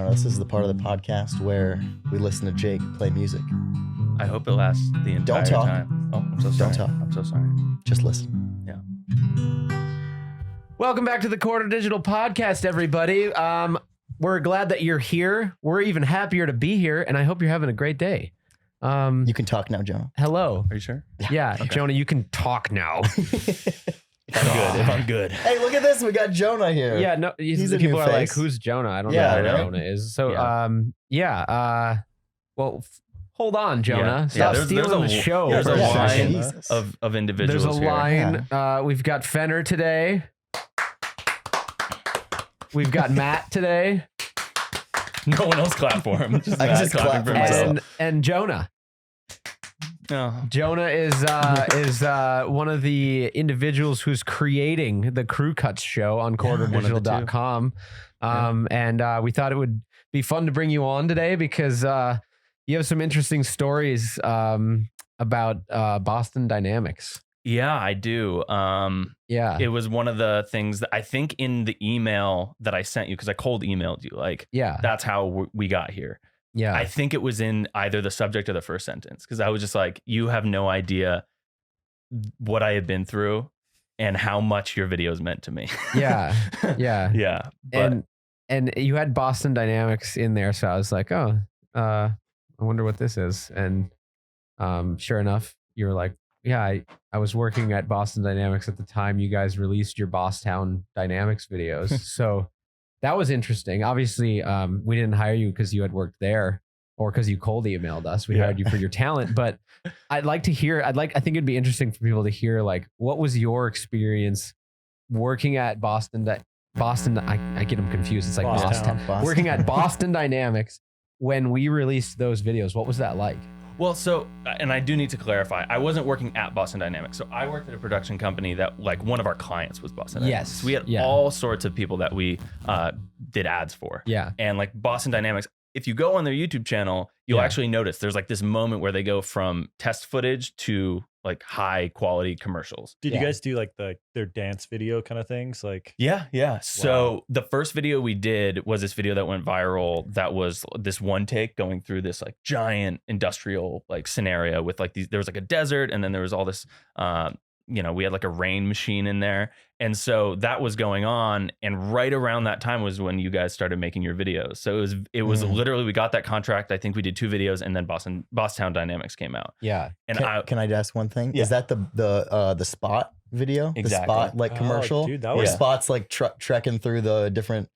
Jonah. This is the part of the podcast where we listen to Jake play music. I hope it lasts the entire Don't talk. time. Oh, I'm so sorry. Don't talk. I'm so sorry. Just listen. Yeah. Welcome back to the Corridor Digital Podcast, everybody. We're glad that you're here. We're even happier to be here, and I hope you're having a great day. You can talk now, Jonah. Hello. Are you sure? Yeah, Okay. Jonah, you can talk now. If I'm good. Hey, look at this. We got Jonah here. Yeah, no, He's a people new are like, face. who's Jonah? I don't Yeah, know I who know. Jonah is. So, Yeah. well, hold on, Jonah. Yeah, Stop stealing the show. There's for a second. line Jesus. of individuals There's a here. line. We've got Fenner today. We've got Matt today. No one else clapped for him. Just I Matt just clapping clapped for for myself. himself. And Jonah. No. Jonah is one of the individuals who's creating the Crew Cuts show on CorridorDigital.com. And we thought it would be fun to bring you on today because you have some interesting stories about Boston Dynamics. Yeah, I do. Yeah. It was one of the things that I think in the email that I sent you, because I cold emailed you, like, Yeah. that's how we got here. Yeah. I think it was in either the subject or the first sentence, because I was just like, you have no idea what I had been through and how much your videos meant to me. Yeah. Yeah. Yeah. But And you had Boston Dynamics in there, so I was like, oh, I wonder what this is. And sure enough, you were like, yeah, I was working at Boston Dynamics at the time you guys released your Bosstown Dynamics videos. So that was interesting. Obviously, we didn't hire you because you had worked there or because you cold emailed us. We hired you for your talent. But I'd like to hear, I think it'd be interesting for people to hear, like, what was your experience working at Boston? I get them confused. It's like Boston. Working at Boston Dynamics when we released those videos. What was that like? well, so, and I do need to clarify, I wasn't working at Boston Dynamics. So I worked at a production company that, like, one of our clients was Boston Dynamics. Yes. So we had Yeah. all sorts of people that we did ads for. Yeah. And like Boston Dynamics, if you go on their YouTube channel, you'll Yeah. actually notice there's like this moment where they go from test footage to like high quality commercials. Did Yeah. you guys do like their dance video kind of things? Like, Yeah. So the first video we did was this video that went viral. That was this one take going through this like giant industrial like scenario with like there was like a desert, and then there was all this, we had like a rain machine in there. And so that was going on. And right around that time was when you guys started making your videos. So it was literally, we got that contract. I think we did 2 videos, and then Bosstown Dynamics came out. Yeah. And Can I ask one thing? Yeah. Is that the Spot video? Exactly. The Spot like Oh, commercial? dude, that Where was- Spot's like trekking through the different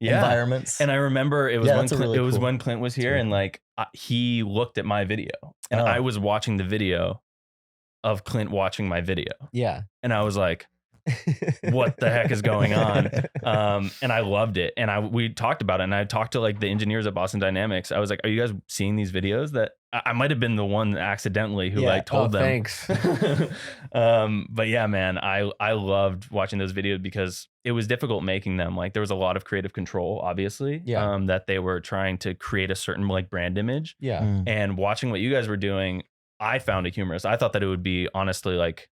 yeah. environments. And I remember it was Yeah, when that's a Clint, really it was cool- when Clint was here, cool. and like he looked at my video, and Oh. I was watching the video of Clint watching my video, Yeah. and I was like, what the heck is going on? And I loved it, and we talked about it, and I talked to like the engineers at Boston Dynamics. I was like, are you guys seeing these videos? That I might have been the one accidentally who Yeah. like told them. Thanks. But yeah, man, I loved watching those videos because it was difficult making them. Like there was a lot of creative control, obviously, Yeah. that they were trying to create a certain like brand image. Yeah. Mm. And watching what you guys were doing, I found it humorous. I thought that it would be honestly like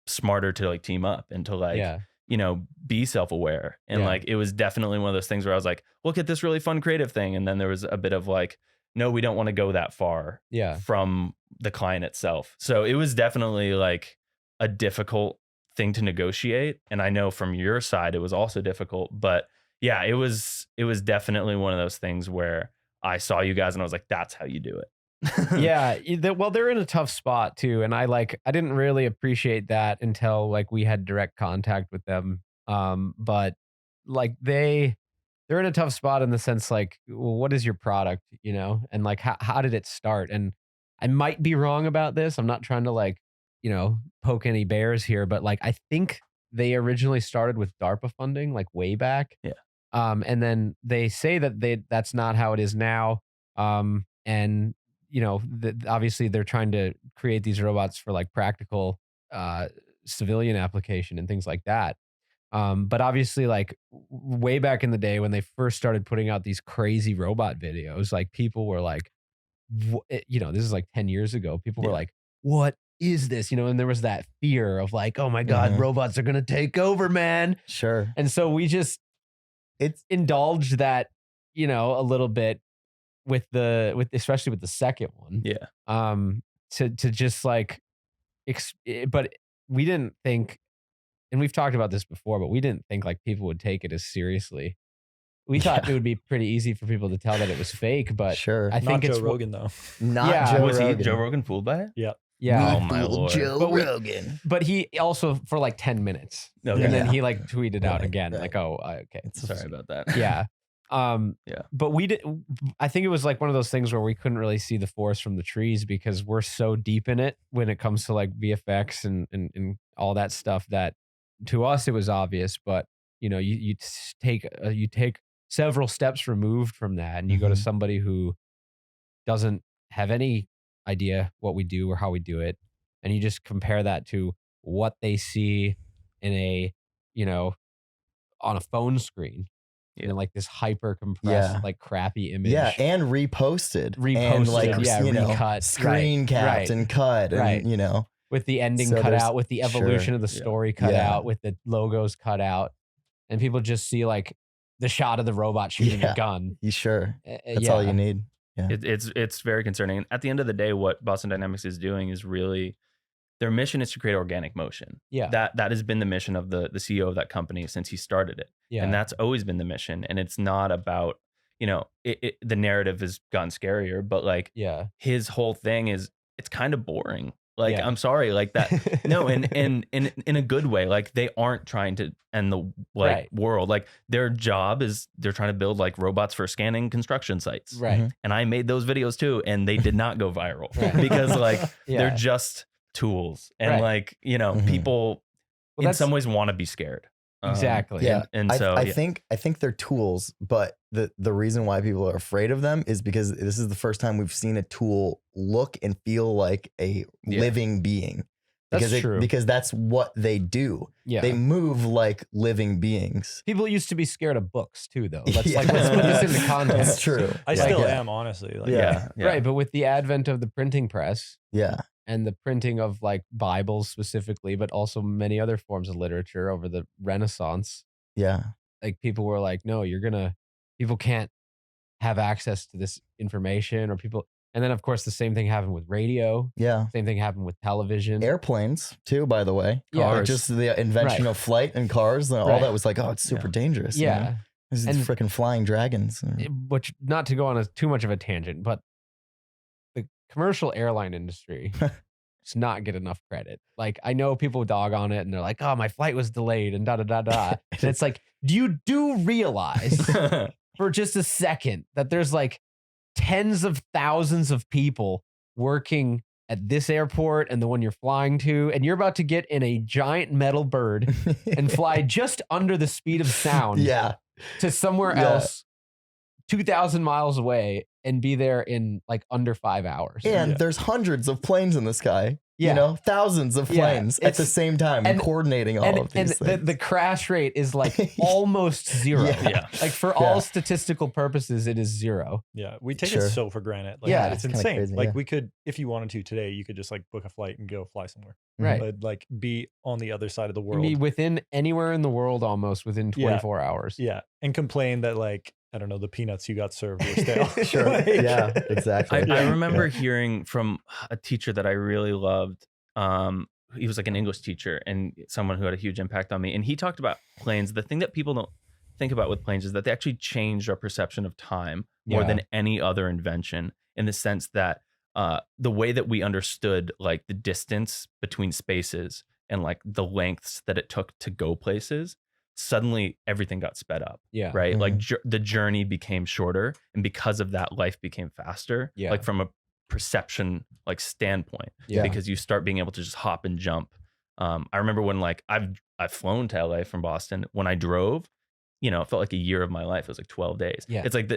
smarter to like team up and to like, Yeah. be self-aware. And Yeah. like, it was definitely one of those things where I was like, look at this really fun creative thing. And then there was a bit of like, no, we don't want to go that far Yeah. from the client itself. So it was definitely like a difficult thing to negotiate. And I know from your side, it was also difficult, but yeah, it was definitely one of those things where I saw you guys and I was like, that's how you do it. Yeah. Well, they're in a tough spot too. And I didn't really appreciate that until like we had direct contact with them. But like they're in a tough spot in the sense like, well, what is your product, and like, how did it start? And I might be wrong about this. I'm not trying to like, poke any bears here, but like, I think they originally started with DARPA funding, like way back. Yeah. And then they say that that's not how it is now. And obviously they're trying to create these robots for like practical civilian application and things like that. But obviously, like way back in the day when they first started putting out these crazy robot videos, like people were like, this is like 10 years ago. People were like, what is this? And there was that fear of like, oh my God, robots are going to take over, man. Sure. And so we just indulged that a little bit especially with the second one. Yeah. To just like, but we didn't think, and we've talked about this before, but we didn't think like people would take it as seriously. We thought it would be pretty easy for people to tell that it was fake, but Sure. I think Not it's Joe Rogan though. Not Yeah. Joe Was Rogan. Joe Rogan fooled by it? Yeah. yeah. Oh my Fooled lord. Joe But Rogan. But he also for like 10 minutes, Okay. and then Yeah. he like tweeted out Right, again, right. like, "Oh, okay, Sorry about that. yeah." Yeah. But we did. I think it was like one of those things where we couldn't really see the forest from the trees because we're so deep in it when it comes to like VFX and all that stuff that to us it was obvious. But you take several steps removed from that, and you go to Mhm. somebody who doesn't have any idea what we do or how we do it, and you just compare that to what they see in a on a phone screen. Yeah. In like this hyper compressed, Yeah. like crappy image. Yeah, and reposted. And Reposted, like, yeah, recut. screen Right, capped right, and cut. And, right. With the ending So cut there's- out, with the evolution sure. of the Yeah. story cut Yeah. out, with the logos cut out. And people just see like the shot of the robot shooting Yeah. a gun. You sure? That's Yeah. all you need. It's very concerning. At the end of the day, what Boston Dynamics is doing is really their mission is to create organic motion. Yeah. That has been the mission of the CEO of that company since he started it. Yeah. And that's always been the mission. And it's not about, the narrative has gotten scarier, but like yeah. his whole thing is it's kind of boring. Like, Yeah. I'm sorry, like that. No, in a good way. Like they aren't trying to end the Right. world. Like their job is they're trying to build like robots for scanning construction sites. Right. Mhm. And I made those videos too, and they did not go viral Right. because like Yeah. they're just tools, and Right. like Mhm. people Well, in some ways want to be scared. Exactly. Yeah. and so I think they're tools, but the reason why people are afraid of them is because this is the first time we've seen a tool look and feel like a Yeah. living being. That's true. Because that's what they do. Yeah. They move like living beings. People used to be scared of books too, though. Let's Yeah. let's put this into context. That's true. I Yeah. still Yeah. am, honestly. Like, Yeah. Right. But with the advent of the printing press, Yeah. and the printing of like Bibles specifically, but also many other forms of literature over the Renaissance, Yeah. like people were like, no, people can't have access to this information, or people. And then of course the same thing happened with radio. Yeah. Same thing happened with television. Airplanes too, by the way. Yeah. Like Cars. just the invention Right. of flight and cars and all Right. that was like, oh, it's super dangerous. you know? Yeah. These And- freaking flying dragons. Which, not to go on too much of a tangent, but the commercial airline industry does not get enough credit. Like, I know people dog on it and they're like, oh, my flight was delayed and da da da da. And it's like, you do realize for just a second that there's like tens of thousands of people working at this airport and the one you're flying to, and you're about to get in a giant metal bird and fly just under the speed of sound Yeah. to somewhere Yeah. else 2,000 miles away and be there in like under 5 hours. And Yeah. there's hundreds of planes in the sky. Yeah. Thousands of Yeah, planes at the it's- same time and- coordinating all of and these the things. crash rate is like almost zero. Yeah. Yeah. Like for Yeah. all statistical purposes, it is zero. Yeah, we take Sure. it so for granted. Like, Yeah. it's It's kinda insane. crazy, Like yeah. we could, if you wanted to today, you could just like book a flight and go fly somewhere. Right. But like be on the other side of the You world. be within anywhere in the world almost within 24 hours. Yeah, and complain that like I don't know, the peanuts you got served were stale. Sure. Like- Yeah, exactly. I remember hearing from a teacher that I really loved. He was like an English teacher and someone who had a huge impact on me. And he talked about planes. The thing that people don't think about with planes is that they actually changed our perception of time more Yeah. than any other invention, in the sense that the way that we understood like the distance between spaces and like the lengths that it took to go places, suddenly everything got sped up. Yeah. Right. Like the journey became shorter. And because of that, life became faster. Yeah. Like from a perception like standpoint, Yeah. because you start being able to just hop and jump. I remember when like I've flown to LA from Boston. When I drove, it felt like a year of my life. It was like 12 days. Yeah. It's like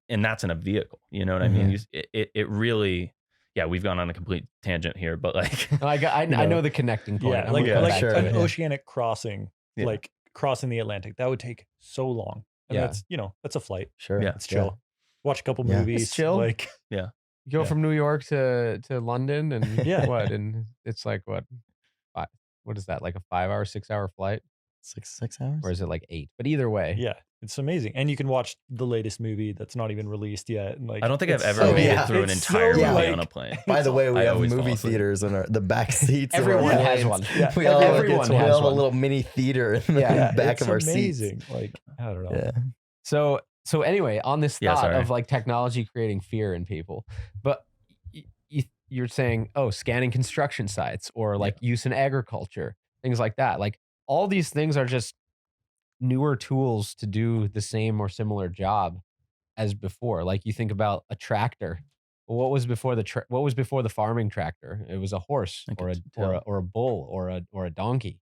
and that's in a vehicle. You know what I mean? It really, yeah, we've gone on a complete tangent here, but like, I know the connecting point. Yeah, I'm like, gonna come like back sure, to an it. yeah. oceanic crossing, Yeah. like crossing the Atlantic, that would take so long. And Yeah. that's that's a flight. Sure. Yeah. It's chill. Watch a couple Yeah. movies. It's chill. Like You go Yeah. from New York to London and Yeah. what? And it's like what is that? Like a 5 hour, 6 hour flight? 6 hours? Or is it like 8? But either way, yeah. It's amazing, and you can watch the latest movie that's not even released yet. And like, I don't think I've it's ever so- made yeah. it through an it's entire so, movie like- on a plane. By the way, we I have always fall movie asleep. theaters in the back seats. of our Everyone has planes. one. Yeah, We all everyone we has have a one. little mini theater in the Yeah, back it's of our amazing. seats. Like, I don't know. Yeah. So anyway, on this Yeah, thought sorry. of like technology creating fear in people, but you're saying, oh, scanning construction sites or like use in agriculture, things like that. Like all these things are just newer tools to do the same or similar job as before. Like you think about a tractor. Well, what was before the farming tractor? It was a horse I or a could tell. or a bull or a donkey.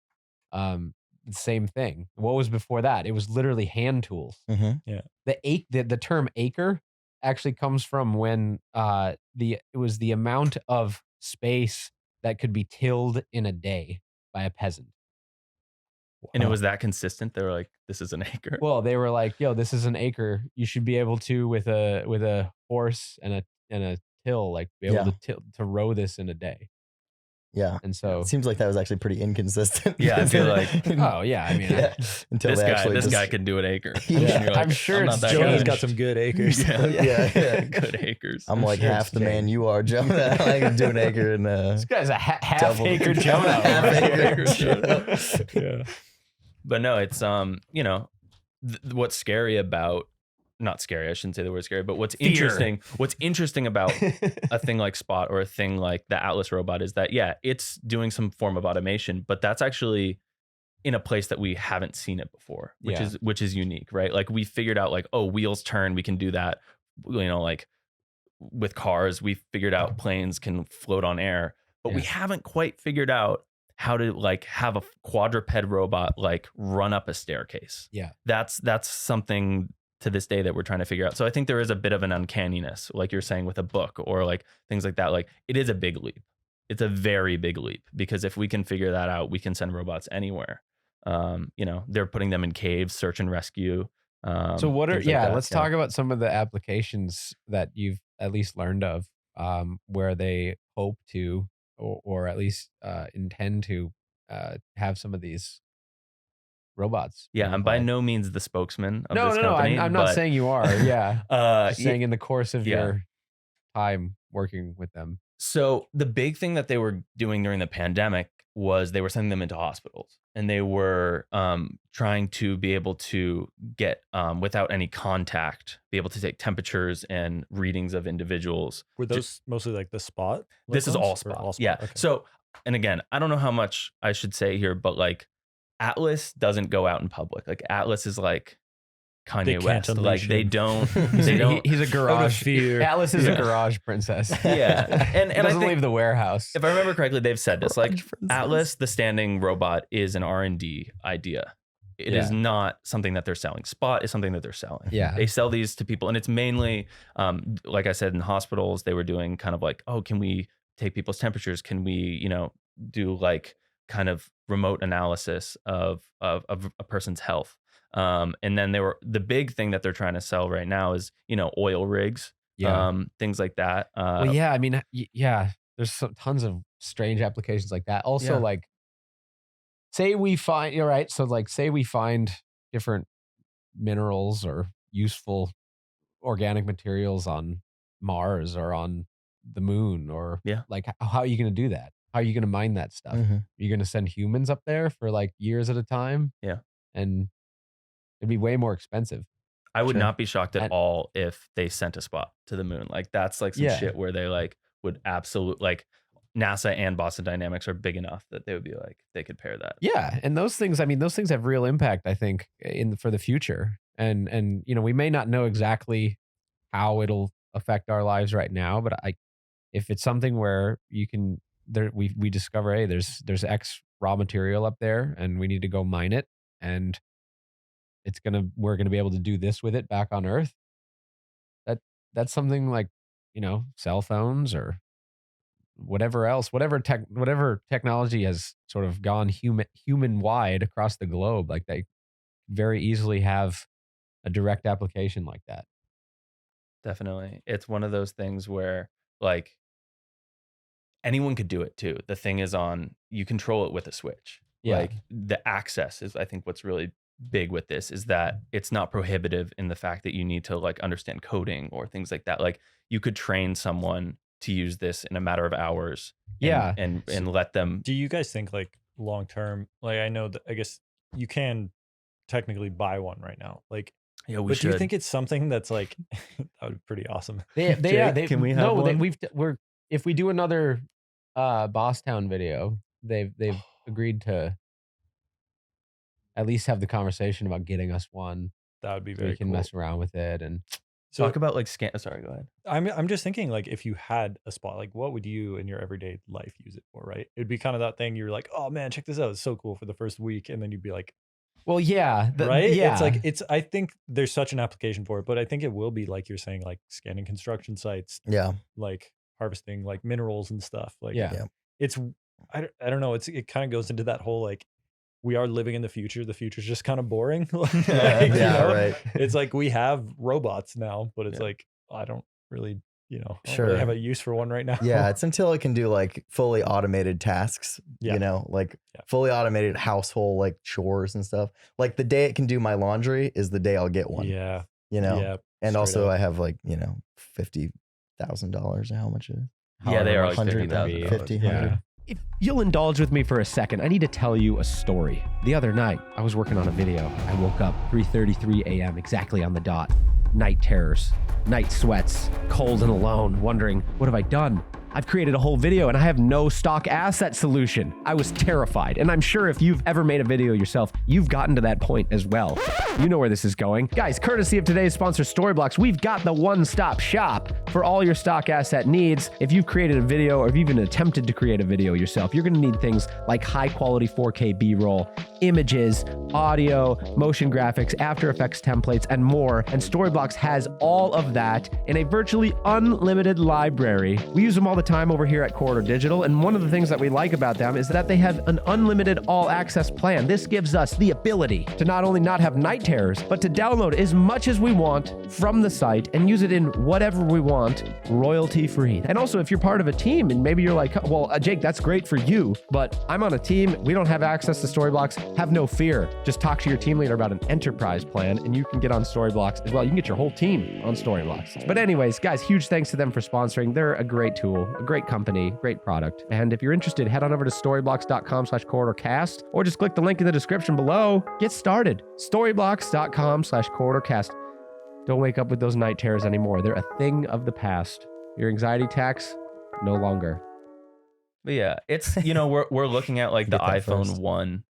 The same thing. What was before that? It was literally hand tools. Mm-hmm. The term acre actually comes from when it was the amount of space that could be tilled in a day by a peasant. And it was that consistent. They were like, "This is an acre." Well, they were like, "Yo, this is an acre. You should be able to with a horse and a till, like be able to row this in a day." Yeah. And so, It seems like that was actually pretty inconsistent. Yeah, I feel like, oh yeah, I mean, yeah. Until this they guy, actually this just, guy can do an acre. Yeah. And you're like, I'm sure not it's that Jonah's good. got some good acres. Yeah, Yeah. good acres. I'm like sure half it's the man changed. you are, Jonah. I can do an acre and this guy's a half double- acre Jonah. Half acre Jonah. Yeah. But no, it's what's scary about, not scary, I shouldn't say the word scary, but what's interesting about a thing like Spot or a thing like the Atlas robot is that it's doing some form of automation, but that's actually in a place that we haven't seen it before, which is unique, right? Like we figured out like, oh, wheels turn, we can do that. Like with cars, we figured out planes can float on air, but we haven't quite figured out how to like have a quadruped robot like run up a staircase. Yeah. That's something to this day that we're trying to figure out. So I think there is a bit of an uncanniness, like you're saying with a book or like things like that. Like it is a big leap. It's a very big leap because if we can figure that out, we can send robots anywhere. They're putting them in caves, search and rescue. So what are things like that. let's talk about some of the applications that you've at least learned of, where they hope to or at least intend to have some of these robots. Yeah, I'm by no means the spokesman of this No. company. I'm not saying you are. Yeah, just yeah. saying in the course of your time working with them. So the big thing that they were doing during the pandemic was they were sending them into hospitals, and they were trying to be able to get without any contact, be able to take temperatures and readings of individuals. Were those mostly like the Spot? This is ones, all or Spot. Spot? Yeah. Okay. So, and again, I don't know how much I should say here, but like Atlas doesn't go out in public. Like Atlas is like They Kanye can't West. Like unleash they him. don't. They don't. He's a garage. fear. Atlas is Yeah. a garage princess. Yeah, and I doesn't think, leave the warehouse. if I remember correctly, they've said this. Like Garage princess. Atlas, the standing robot, is an R&D idea. It is not something that they're selling. Spot is something that they're selling. Yeah. They sell these to people, and it's mainly, like I said, in hospitals. They were doing kind of like, oh, can we take people's temperatures? Can we, do like kind of remote analysis of a person's health? And then the big thing that they're trying to sell right now is, oil rigs, things like that. Well, yeah, I mean, there's tons of strange applications like that. Also, like, say we find, you're right. So, like, say we find different minerals or useful organic materials on Mars or on the moon, or like, how are you going to do that? How are you going to mine that stuff? Mhm. Are you going to send humans up there for like years at a time? Yeah. And it'd be way more expensive. I would Sure. not be shocked at all if they sent a Spot to the moon. Like that's like some shit where they like would absolutely like NASA and Boston Dynamics are big enough that they would be like they could pair that. Yeah, and those things have real impact, I think, for the future. And we may not know exactly how it'll affect our lives right now, but if it's something where we discover, hey, there's X raw material up there and we need to go mine it, and we're gonna be able to do this with it back on Earth. That's something like, cell phones or whatever else, whatever technology has sort of gone human wide across the globe, like they very easily have a direct application like that. Definitely. It's one of those things where like anyone could do it too. The thing is you control it with a switch. Yeah. Like the access is, I think, what's really big with this is that it's not prohibitive in the fact that you need to like understand coding or things like that. Like you could train someone to use this in a matter of hours. Yeah. And let them. Do you guys think like long term? Like I know that I guess you can technically buy one right now. Like, Yeah, we but should. do you think it's something that's like that would be pretty awesome? Can we have one? If we do another Bosstown video, they've agreed to at least have the conversation about getting us one. That would be So very we can cool. mess around with it. And So talk about like sorry, go ahead. I'm just thinking like if you had a spot, like what would you in your everyday life use it for, right? It'd be kind of that thing you're like, oh man, check this out. It's so cool for the first week. And then you'd be like, well, yeah, right? Yeah. It's like I think there's such an application for it, but I think it will be like you're saying, like scanning construction sites, Yeah. like harvesting like minerals and stuff. Like Yeah. it's I don't know. It kind of goes into that whole like we are living in the future. The future's just kind of boring. Like, Yeah, you know? right. It's like we have robots now, but it's Yeah. like I don't really, I don't Sure. really have a use for one right now. Yeah, it's until it can do like fully automated tasks, Yeah. like Yeah. fully automated household like chores and stuff. Like the day it can do my laundry is the day I'll get one. Yeah. And straight also up. I have like, $50,000 or how much it is. Yeah, they are like 100, $50,000. 50, Yeah. 100. If you'll indulge with me for a second, I need to tell you a story. The other night, I was working on a video. I woke up 3:33 a.m. exactly on the dot. Night terrors, night sweats, cold and alone, wondering, what have I done? I've created a whole video and I have no stock asset solution. I was terrified. And I'm sure if you've ever made a video yourself, you've gotten to that point as well. You know where this is going. Guys, courtesy of today's sponsor, Storyblocks, we've got the one-stop shop for all your stock asset needs. If you've created a video or if you've even attempted to create a video yourself, you're gonna need things like high-quality 4K B-roll, images, audio, motion graphics, After Effects templates, and more. And Storyblocks has all of that in a virtually unlimited library. We use them all the time over here at Corridor Digital, and one of the things that we like about them is that they have an unlimited all-access plan. This gives us the ability to not only not have night terrors, but to download as much as we want from the site and use it in whatever we want, royalty-free. And also, if you're part of a team and maybe you're like, well, Jake, that's great for you, but I'm on a team, we don't have access to Storyblocks, have no fear. Just talk to your team leader about an enterprise plan and you can get on Storyblocks as well. You can get your whole team on Storyblocks. But anyways, guys, huge thanks to them for sponsoring. They're a great tool, a great company, great product. And if you're interested, head on over to storyblocks.com/CorridorCast or just click the link in the description below. Get started. Storyblocks.com/CorridorCast. Don't wake up with those night terrors anymore. They're a thing of the past. Your anxiety attacks, no longer. But yeah, it's we're looking at like the Get that iPhone first. 1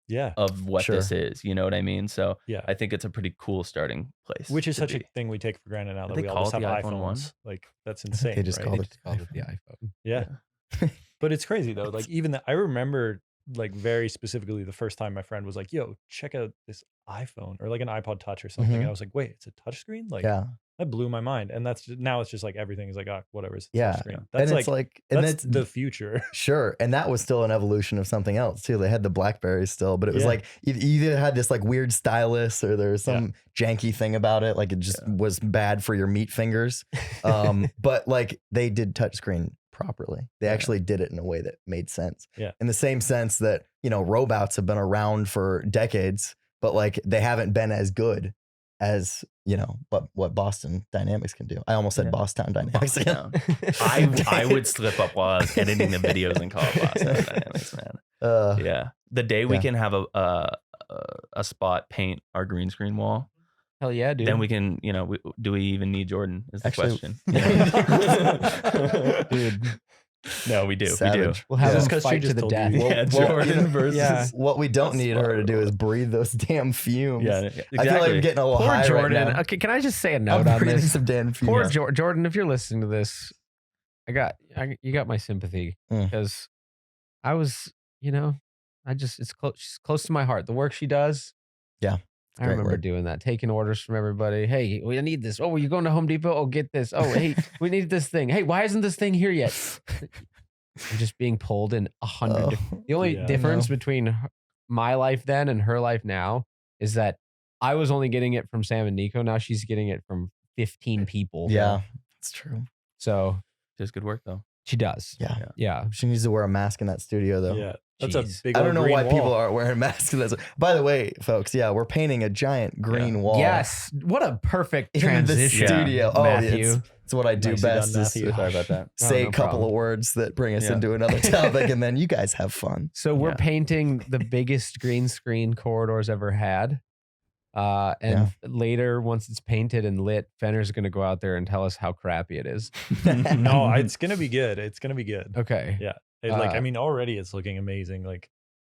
Yeah. of what Sure. this is. You know what I mean? So Yeah. I think it's a pretty cool starting place. Which is to such be. a thing we take for granted now that They we all call just it have the iPhone 1? iPhones. Like that's insane. They just right? called it Called it the iPhone. Yeah. But it's crazy though. Like even I remember like very specifically the first time my friend was like, yo, check out this iPhone or like an iPod Touch or something. Mhm. And I was like, wait, it's a touchscreen? Like Yeah. that blew my mind. And now it's just like everything is like, oh, whatever. It's a Yeah. touchscreen. That's and it's like, and that's that's the future. sure. And that was still an evolution of something else too. They had the Blackberries still, but it was Yeah. like you either had this like weird stylus or there was some janky thing about it. Like it just was bad for your meat fingers. But like they did touchscreen properly. They actually did it in a way that made sense. Yeah. In the same sense that, robots have been around for decades, but like they haven't been as good as, what Boston Dynamics can do. I almost said Boston Dynamics. Boston. I would slip up while I was editing the videos and call it Boston Dynamics, man. Yeah. The day we can have a spot paint our green screen wall, Hell yeah, dude. then we can, do we even need Jordan is the Actually- question. Dude, No, we do. Savage. we'll have Yeah. them 'Cause she fight to just the told you. death. Well, Yeah, well, Jordan versus. yeah. What we don't That's need her to do is horrible. breathe those damn fumes. Yeah, I feel like exactly. I'm getting a little Poor high Jordan. right now. Okay, can I just say a I'm note on breathing this? some damn fumes. Poor Jordan, if you're listening to this, you got my sympathy Mm. because I was, it's close to my heart. The work she does. Yeah, I great remember work. doing that, taking orders from everybody. Hey, we need this. Oh, you going to Home Depot? Oh, get this. Oh, hey, we need this thing. Hey, why isn't this thing here yet? I'm just being pulled in 100. The only Yeah. difference between my life then and her life now is that I was only getting it from Sam and Nico. Now she's getting it from 15 people. Yeah, it's true. So Just good work though. She does. Yeah. Yeah. She needs to wear a mask in that studio though. Yeah, that's Jeez. a big. I don't old know green why wall. people aren't wearing masks in this. By the way, folks, yeah, we're painting a giant green wall. Yes. What a perfect In the transition. studio. Matthew. It's what I do Nicely done, best. Is Matthew. Sorry about that. say no a couple problem. of words that bring us Yeah. into another topic, and then you guys have fun. So we're Yeah. painting the biggest green screen corridors ever had. Later, once it's painted and lit, Fenner's going to go out there and tell us how crappy it is. No, it's gonna be good. It's gonna be good. Okay. Yeah. Uh, I mean, already it's looking amazing. Like,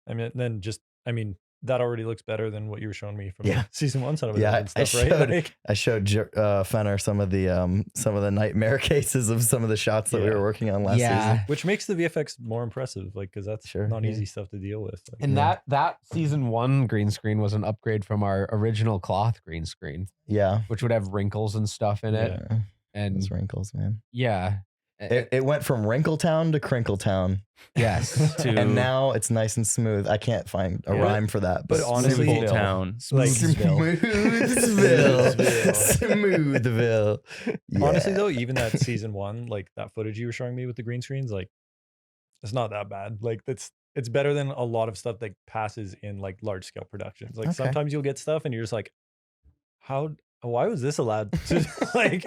I mean, then just, I mean, that already looks better than what you were showing me from Yeah. season 1 son of a Yeah, gun and I stuff, right? showed- Like, I showed Fenner some of the nightmare cases of some of the shots that we Yeah. were working on last Yeah. season. which makes the VFX more impressive, like, because that's Sure, not yeah. easy stuff to deal with. Like, And that season 1 green screen was an upgrade from our original cloth green screen, Yeah, which would have wrinkles and stuff in it. yeah. And Those wrinkles, man. yeah. It went from Wrinkletown to Crinkletown, Yes. To and now it's nice and smooth. I can't find a Yeah. rhyme for that, But honestly- Simple Town. like, Smoothville, Smoothville. honestly Yeah. though, even that season 1, like that footage you were showing me with the green screens, like, it's not that bad. Like, it's better than a lot of stuff that passes in like large scale productions. Like, Okay. sometimes you'll get stuff and you're just like, why was this allowed to, like,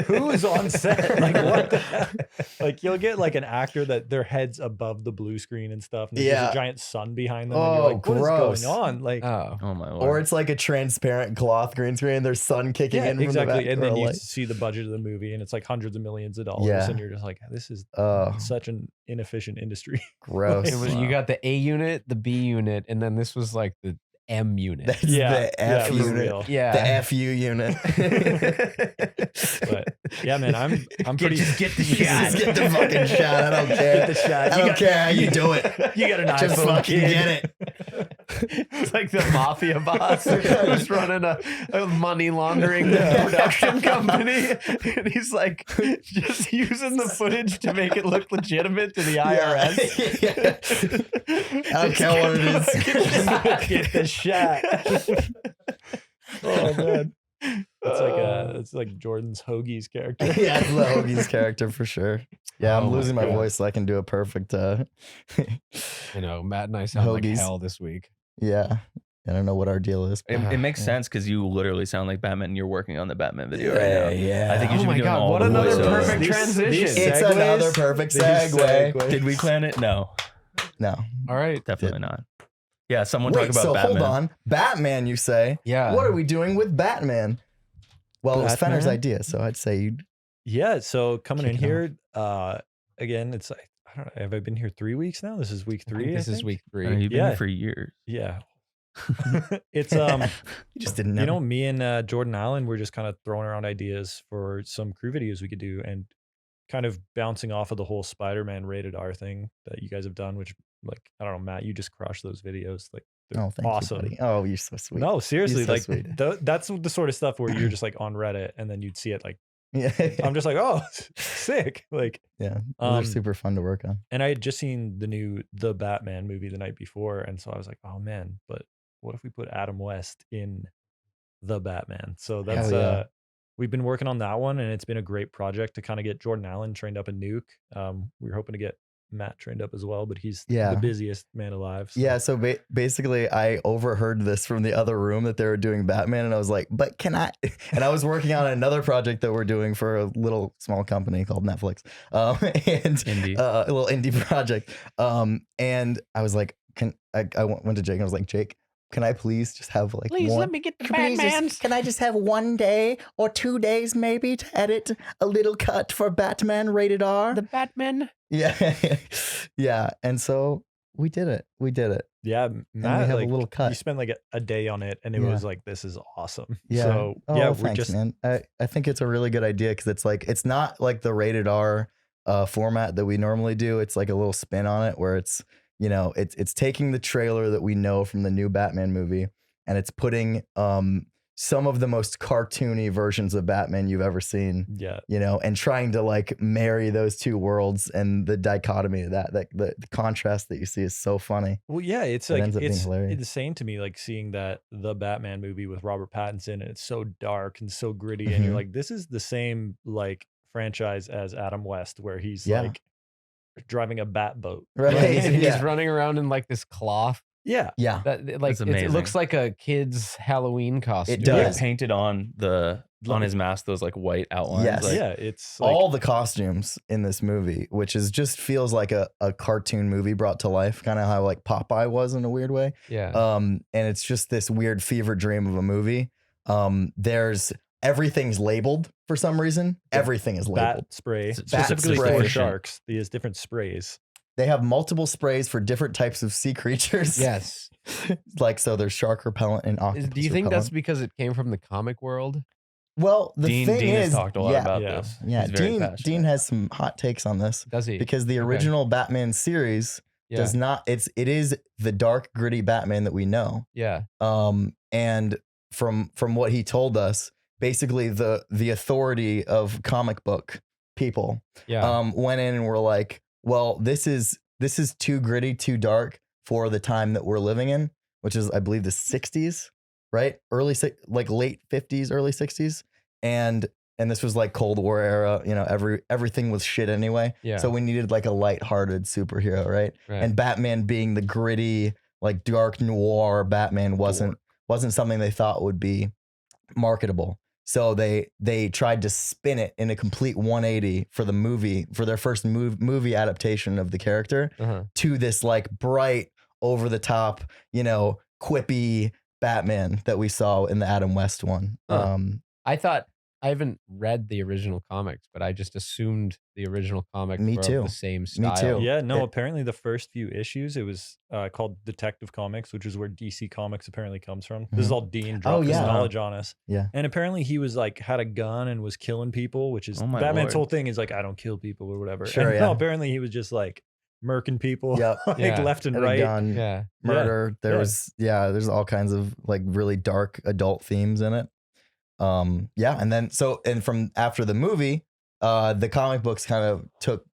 who is on set? Like, what the heck? Like, you'll get like an actor that their head's above the blue screen and stuff, and there's just Yeah. a giant sun behind them, and Oh, you're like, what gross. is going on? Like, Oh. Oh my lord. Or it's like a transparent cloth green screen. There's sun kicking yeah, in from exactly. the back. And then or you like- see the budget of the movie, and it's like hundreds of millions of dollars, Yeah. and you're just like, this is Oh, such an inefficient industry. gross. It was, Wow. You got the A unit, the B unit, and then this was like the M unit. That's Yeah, the F it was unit. real. Yeah. The FU unit. But yeah, man, I'm pretty. Just get the Just get the fucking shot. I don't care. Get the shot. I You don't got- care how you do it. You got an Just iPhone, fucking kid. get it. It's like the mafia boss who's running a money laundering production company. And he's like just using the footage to make it look legitimate to the IRS. Yeah. I don't care what it is. Get the shot. Oh man, it's like Jordan's Hoagie's character. Yeah, it's the Hoagie's character for sure. Yeah, I'm Oh my losing my God. voice so I can do a perfect You know, Matt and I sound like Hoagies. hell this week. yeah. I don't know what our deal is. It makes Yeah. sense because you literally sound like Batman and you're working on the Batman video Yeah, right now. yeah. I think you Oh should my be doing God, all what the another voiceovers. perfect These- transition. these It's segues, another perfect they just segue. segue. Did we plan it? No, No. All right. definitely not. Yeah, someone Wait, talk about so Batman. hold on. Batman, you say? Yeah. What are we doing with Batman? Well, it was Fenner's Batman? idea, so I'd say you'd. Yeah, so coming in Kick it here, again, it's like, I don't know, have I been here 3 weeks now? This is week I think 3. This is week I mean, 3. you've been Yeah. here for years. Yeah. It's You just didn't know. you know, me and Jordan Allen, we're just kind of throwing around ideas for some crew videos we could do, and kind of bouncing off of the whole Spider-Man rated R thing that you guys have done, which, like, I don't know, Matt, you just crushed those videos. Like, they're Oh, thank awesome. you, buddy. Oh, you're so sweet. No, seriously, so like sweet. that's the sort of stuff where you're just like on Reddit, and then you'd see it like, Yeah. I'm just like, oh, sick. Like, Yeah. Those are Um, super fun to work on. and I had just seen the Batman movie the night before, and so I was like, oh man, but what if we put Adam West in the Batman? So that's Hell yeah. we've been working on that one, and it's been a great project to kind of get Jordan Allen trained up in Nuke. We were hoping to get Matt trained up as well, but he's Yeah. the busiest man alive. so- Yeah, so basically, I overheard this from the other room that they were doing Batman, and I was like, "But can I?" And I was working on another project that we're doing for a little small company called Netflix, and Indie. a little indie project. And I was like, "Can I went to Jake and I was like, Jake, can I please just have like one? me get the Can I just have 1 day or 2 days maybe to edit a little cut for Batman rated R? Batman. Yeah, yeah. And so we did it. yeah, And Matt, we have like, a little cut. you spent like a day on it, and it Yeah. was like, this is awesome. Yeah. So Oh, yeah, we're thanks, just man. I think it's a really good idea because it's like it's not like the rated R format that we normally do. It's like a little spin on it where it's it's taking the trailer that we know from the new Batman movie and it's putting some of the most cartoony versions of Batman you've ever seen. yeah. And trying to like marry those two worlds and the dichotomy of that the contrast that you see is so funny. Well, yeah, it's It like ends up being it's hilarious. insane to me, like seeing that the Batman movie with Robert Pattinson, and it's so dark and so gritty, and you're Mhm. like, this is the same like franchise as Adam West, where he's Yeah. like driving a bat boat. Right. He's running around in like this cloth. Yeah. Yeah. That like It's it amazing. looks like a kid's Halloween costume. It does. He painted on his mask those like white outlines. Yes. Like, Yeah. It's like, All the costumes in this movie, which is just feels like a cartoon movie brought to life, kind of how like Popeye was in a weird way. Yeah. And it's just this weird fever dream of a movie. Everything's labeled for some reason. Everything is labeled. bat spray. Bat Specifically spray. for sharks. These different sprays. They have multiple sprays for different types of sea creatures. Yes. Like, so there's shark repellent and octopus Do you think that's repellent. because it came from the comic world? Well, the Dean thing has is, talked a lot yeah, about Yeah. this. yeah, He's very Dean passionate. has some hot takes on this Does he? because the Okay. original Batman series Yeah. does not. It is the dark, gritty Batman that we know. Yeah. And from what he told us, basically the authority of comic book people Yeah. went in and were like, well, this is too gritty, too dark for the time that we're living in, which is, I believe, the 60s, right? Late 50s, early 60s. And this was like Cold War era, everything was shit anyway. Yeah. So we needed like a lighthearted superhero, right? Right. And Batman being the gritty, like dark noir Batman wasn't something they thought would be marketable. So they tried to spin it in a complete 180 for the movie, for their first movie adaptation of the character Uh-huh. to this like bright, over the top, quippy Batman that we saw in the Adam West one. Huh. I haven't read the original comics, but I just assumed the original comics Me were too. of the same Me style. too. Yeah, no, It- apparently the first few issues, it was called Detective Comics, which is where DC Comics apparently comes from. This is all Dean dropped his yeah. knowledge on us. Yeah. And apparently he was like, had a gun and was killing people, which is Oh my Batman's Lord. whole thing is like, I don't kill people or whatever. Sure, and yeah. no, apparently he was just like murking people Yep. like Yeah. left and Had a right. gun, Yeah. murder. Yeah. There's all kinds of like really dark adult themes in it. And then from after the movie, the comic books kind of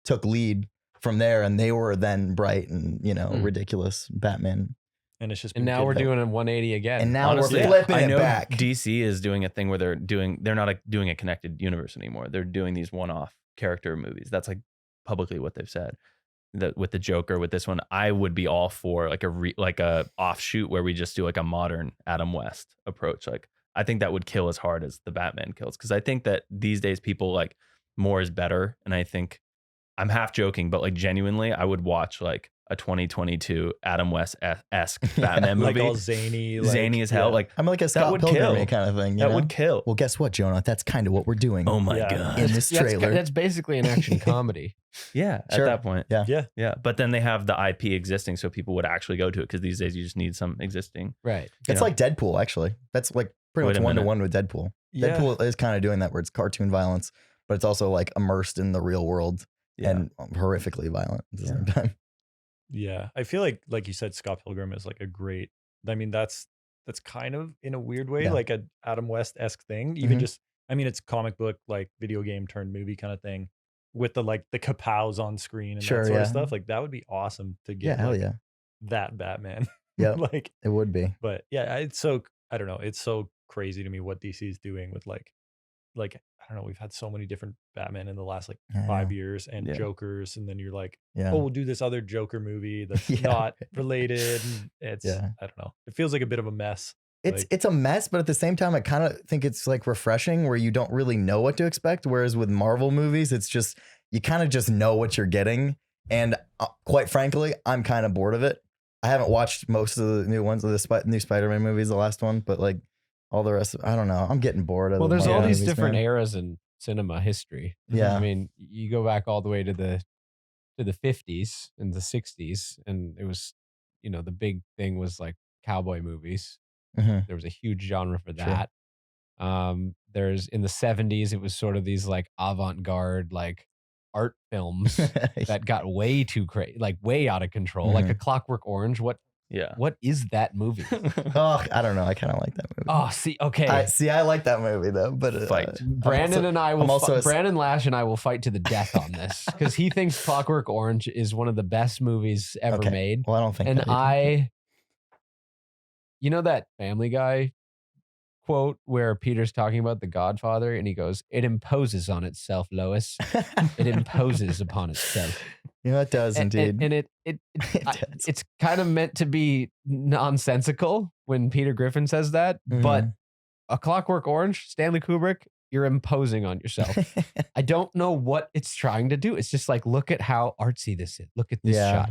took lead from there, and they were then bright and ridiculous Batman. And it's just And been now we're kid- doing a 180 again. And now Honestly, we're flipping I it know back. DC is doing a thing where they're not like doing a connected universe anymore. They're doing these one-off character movies. That's like publicly what they've said. That with the Joker, with this one, I would be all for like a offshoot where we just do like a modern Adam West approach. Like I think that would kill as hard as the Batman kills, because I think that these days people like more is better, and I think I'm half joking, but like genuinely, I would watch like a 2022 Adam West-esque Batman like movie, all zany, like, zany as hell. yeah. Like I'm like a Scott would Pilgrim kill. kind of thing. that would kill. Well, guess what, Jonah? That's kind of what we're doing. Oh my Yeah. god! in this That's- trailer. That's basically an action comedy. Yeah, Sure. at that point. Yeah. But then they have the IP existing, so people would actually go to it, because these days you just need some existing. Right. It's know. like Deadpool, actually. That's like pretty Wait much a one to minute. one with Deadpool. Yeah. Deadpool is kind of doing that, where it's cartoon violence, but it's also like immersed in the real world Yeah. and horrifically violent at the same time. Yeah, I feel like you said, Scott Pilgrim is like a great. I mean, that's kind of in a weird way Yeah. like a Adam West-esque thing. Even Mhm. just, I mean, it's comic book like video game turned movie kind of thing with the like the kapows on screen and Sure, that sort yeah. of stuff. Like that would be awesome to Yeah, get. hell like, yeah. that Batman. Yep. Like, It would be. but yeah, it's so I don't know. It's so crazy to me what DC is doing with like I don't know. We've had so many different Batman in the last like I 5 know. years and Yeah. Jokers, and then you're like, Yeah. oh, we'll do this other Joker movie that's Yeah. not related. And it's Yeah. I don't know. It feels like a bit of a mess. It's like- it's a mess, but at the same time, I kind of think it's like refreshing where you don't really know what to expect. Whereas with Marvel movies, it's just you kind of just know what you're getting. And quite frankly, I'm kind of bored of it. I haven't watched most of the new ones of the new Spider-Man movies, the last one, but like all the rest, I don't know. I'm getting bored of. Well, the there's all Marvel these movies, different man. eras in cinema history. Yeah. I mean, you go back all the way to the 50s and the 60s, and it was, the big thing was like cowboy movies. Mhm. There was a huge genre for Sure. that. There's in the 70s, it was sort of these like avant-garde like art films that got way too crazy, like way out of control, like A Clockwork Orange. What Yeah. is that movie? Oh, I don't know. I kind of like that movie. Oh, see, okay. I like that movie though, but Fight. Brandon and I will. I'm also Brandon Lash and I will fight to the death on this because he thinks Clockwork Orange is one of the best movies ever Okay. made, Well, I don't think. and that either. you know that Family Guy quote where Peter's talking about The Godfather and he goes, "It imposes on itself, Lois. It imposes upon itself." Yeah, it does indeed. And It does. it's kind of meant to be nonsensical when Peter Griffin says that, but A Clockwork Orange, Stanley Kubrick, you're imposing on yourself. I don't know what it's trying to do. It's just like, look at how artsy this is. Look at this shot.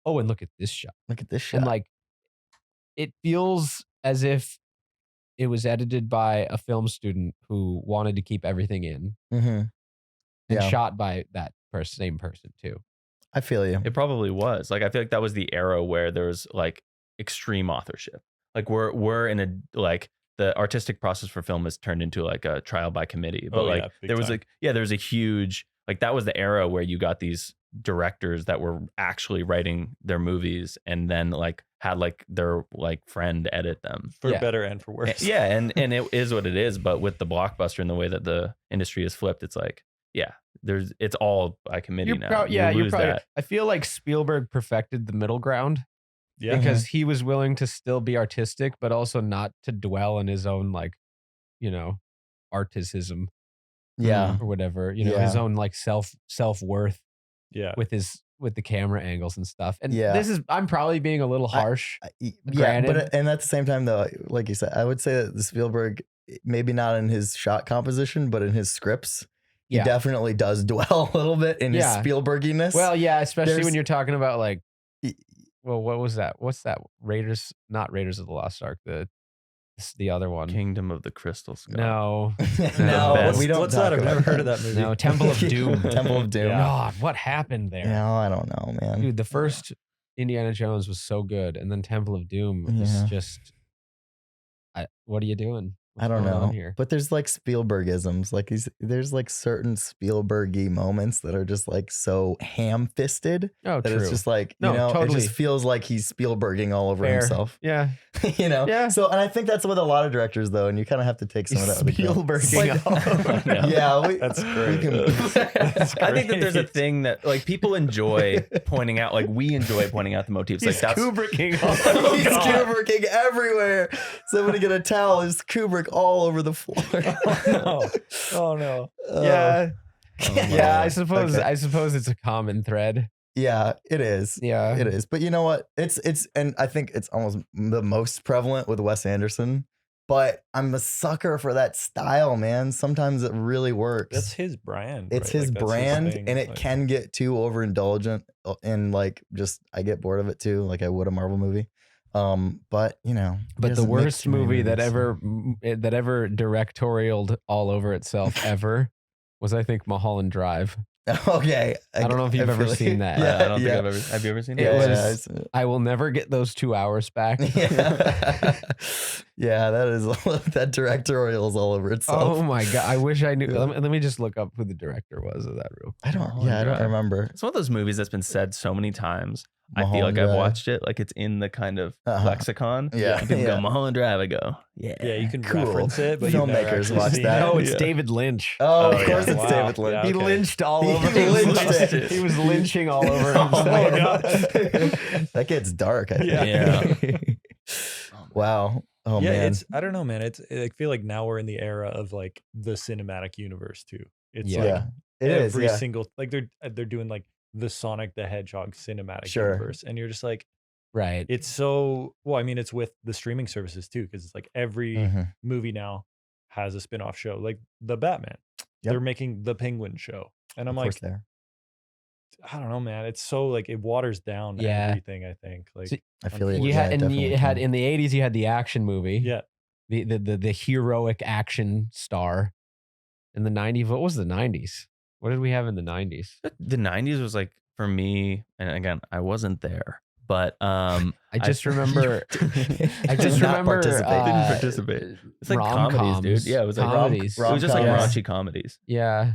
Oh, and look at this shot. Look at this shot. And like, it feels as if it was edited by a film student who wanted to keep everything in and shot by that same person too. I feel you. It probably was. Like, I feel like that was the era where there was like extreme authorship. Like we're in a, like, the artistic process for film has turned into like a trial by committee. But there was like, there was a huge, like, that was the era where you got these directors that were actually writing their movies and then like had like their like friend edit them for better and for worse. Yeah. And it is what it is. But with the blockbuster and the way that the industry is flipped, it's like, it's all by committee now. You're probably, I feel like Spielberg perfected the middle ground. Yeah. Because he was willing to still be artistic, but also not to dwell in his own, like, you know, articism. Yeah. Or whatever, you know, his own like self-worth. Yeah. With the camera angles and stuff. And this is, I'm probably being a little harsh. But and at the same time though, like you said, I would say that the Spielberg, maybe not in his shot composition, but in his scripts, he definitely does dwell a little bit in his Spielberginess. Well, yeah, especially when you're talking about like, well, what was that? What's that? Not Raiders of the Lost Ark. The other one. Kingdom of the Crystal Skull. No. No, we don't. What's that? I've never heard of that movie. No, Temple of Doom. Temple of Doom. God, what happened there? No, I don't know, man. Dude, the first Indiana Jones was so good, and then Temple of Doom is just. What are you doing? I don't know. Here? But there's like Spielbergisms. Like there's like certain Spielbergy moments that are just like so ham-fisted. Oh, that true. It's just like, you know, totally. it just feels like he's Spielberging all over himself. Yeah. You know? Yeah. So, and I think that's with a lot of directors though, and you kind of have to take some of that with a grain. Spielberging all over. Yeah. That's great. I think that there's a thing that like people enjoy pointing out, like we enjoy pointing out the motifs. He's like that's Kubricking. He's Kubricking everywhere. Somebody get a towel. It's Kubrick all over the floor. Oh no. Yeah. Yeah. I suppose it's a common thread. Yeah, it is. Yeah. It is. But you know what? It's and I think it's almost the most prevalent with Wes Anderson. But I'm a sucker for that style, man. Sometimes it really works. That's his brand. It's right? his Like, brand, thing. and it can get too overindulgent, and like just I get bored of it too, like I would a Marvel movie. But you know, but the worst movie that ever directorialed all over itself ever was, I think, Mulholland Drive. Okay, I don't know if you've ever seen that. I don't think I've ever. Have you ever seen it? It was. I will never get those 2 hours back. Yeah, that is that directorial is all over itself. Oh my god! I wish I knew. Let me just look up who the director was of that real quick. I don't remember. It's one of those movies that's been said so many times. I feel Mulholland like Drive. I've watched it like it's in the kind of lexicon. Yeah. And people go Mulholland Drive. I go, Yeah, you can Cool. reference it, but you've never Filmmakers actually watch seen that. it. No, it's David Lynch. Oh, of yeah. course it's Wow. David Lynch. Yeah, He okay. lynched all He over. lynched it. He was lynching all over himself. Oh, God. That gets dark. I think. Yeah. Wow. Oh Yeah, man. I don't know, man. I feel like now we're in the era of like the cinematic universe too. It's Yeah. like Yeah. It is. every Yeah. single, like they're doing like the Sonic the Hedgehog cinematic Sure. universe, and you're just like, Right. it's so well. I mean, it's with the streaming services too, because it's like every Mhm. movie now has a spin-off show, like the Batman. Yep. They're making the Penguin show, and I'm Of course like, there. I don't know, man. It's so like it waters down Yeah. everything. I think like So I feel it. You Yeah, had, and you definitely had can. in the 80s, you had the action movie. yeah, The heroic action star. In the 90s, what was the 90s? What did we have in the 90s? The 90s was like, for me, and again, I wasn't there, but I just remember. I Did just not remember. participate. Didn't participate. It's like comedies, rom-coms. dude. Yeah, it was like comedies. it was just like rom-coms. raunchy comedies. Yeah.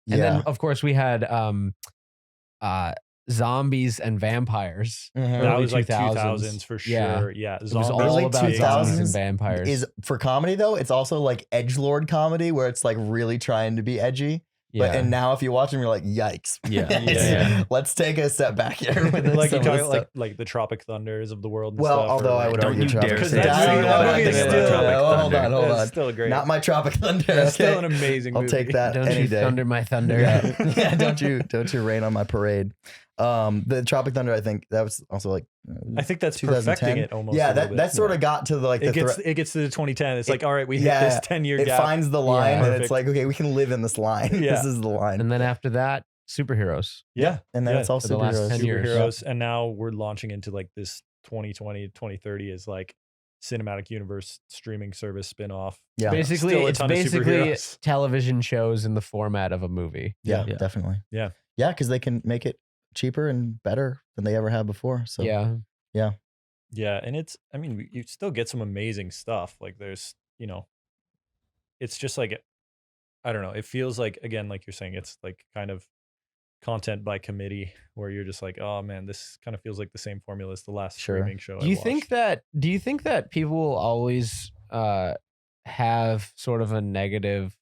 Yeah. And then, of course, we had zombies and vampires. Mhm. that Early was like 2000s. 2000s for Yeah. sure. Yeah, It was all Early about 2000s zombies and vampires. Is for comedy though, it's also like edgelord comedy where it's like really trying to be edgy. But and now if you watch them, you're like, yikes. Yeah. Yeah. Let's take a step back here. With like some you of this talk stuff. like the Tropic Thunders of the world. And Well, stuff, although I would Don't argue you Tropic dare because Thunder. say that single movie bad is thing about still- Tropic hold Thunder. on, hold That's on. still a great. Not my Tropic Thunder. That's okay? still an amazing I'll movie. take that Don't any you day. thunder my thunder. Yeah. Yeah, don't you rain on my parade. The Tropic Thunder, I think that was also like I think that's 2010. perfecting it almost. Yeah, a little that bit. sort of got to the like the it gets to the 2010. It's It- like, all right, we hit yeah, this 10-year it gap. finds the line, and Perfect. it's like, okay, we can live in this line. Yeah. This is the line. And then after that, superheroes. Yeah, And then yeah. it's all For the last superheroes. 10 years. superheroes, and now we're launching into like this 2020, 2030 is like cinematic universe streaming service spin-off. Yeah. Basically, Still a it's ton of basically superheroes. television shows in the format of a movie. Yeah, Yeah. definitely. Yeah. Yeah, because they can make it cheaper and better than they ever have before. So Yeah. Yeah, and it's, I mean, you still get some amazing stuff. Like there's, it's just like, I don't know. It feels like, again, like you're saying, it's like kind of content by committee where you're just like, oh man, this kind of feels like the same formula as the last Sure. streaming show. Do you think that people will always have sort of a negative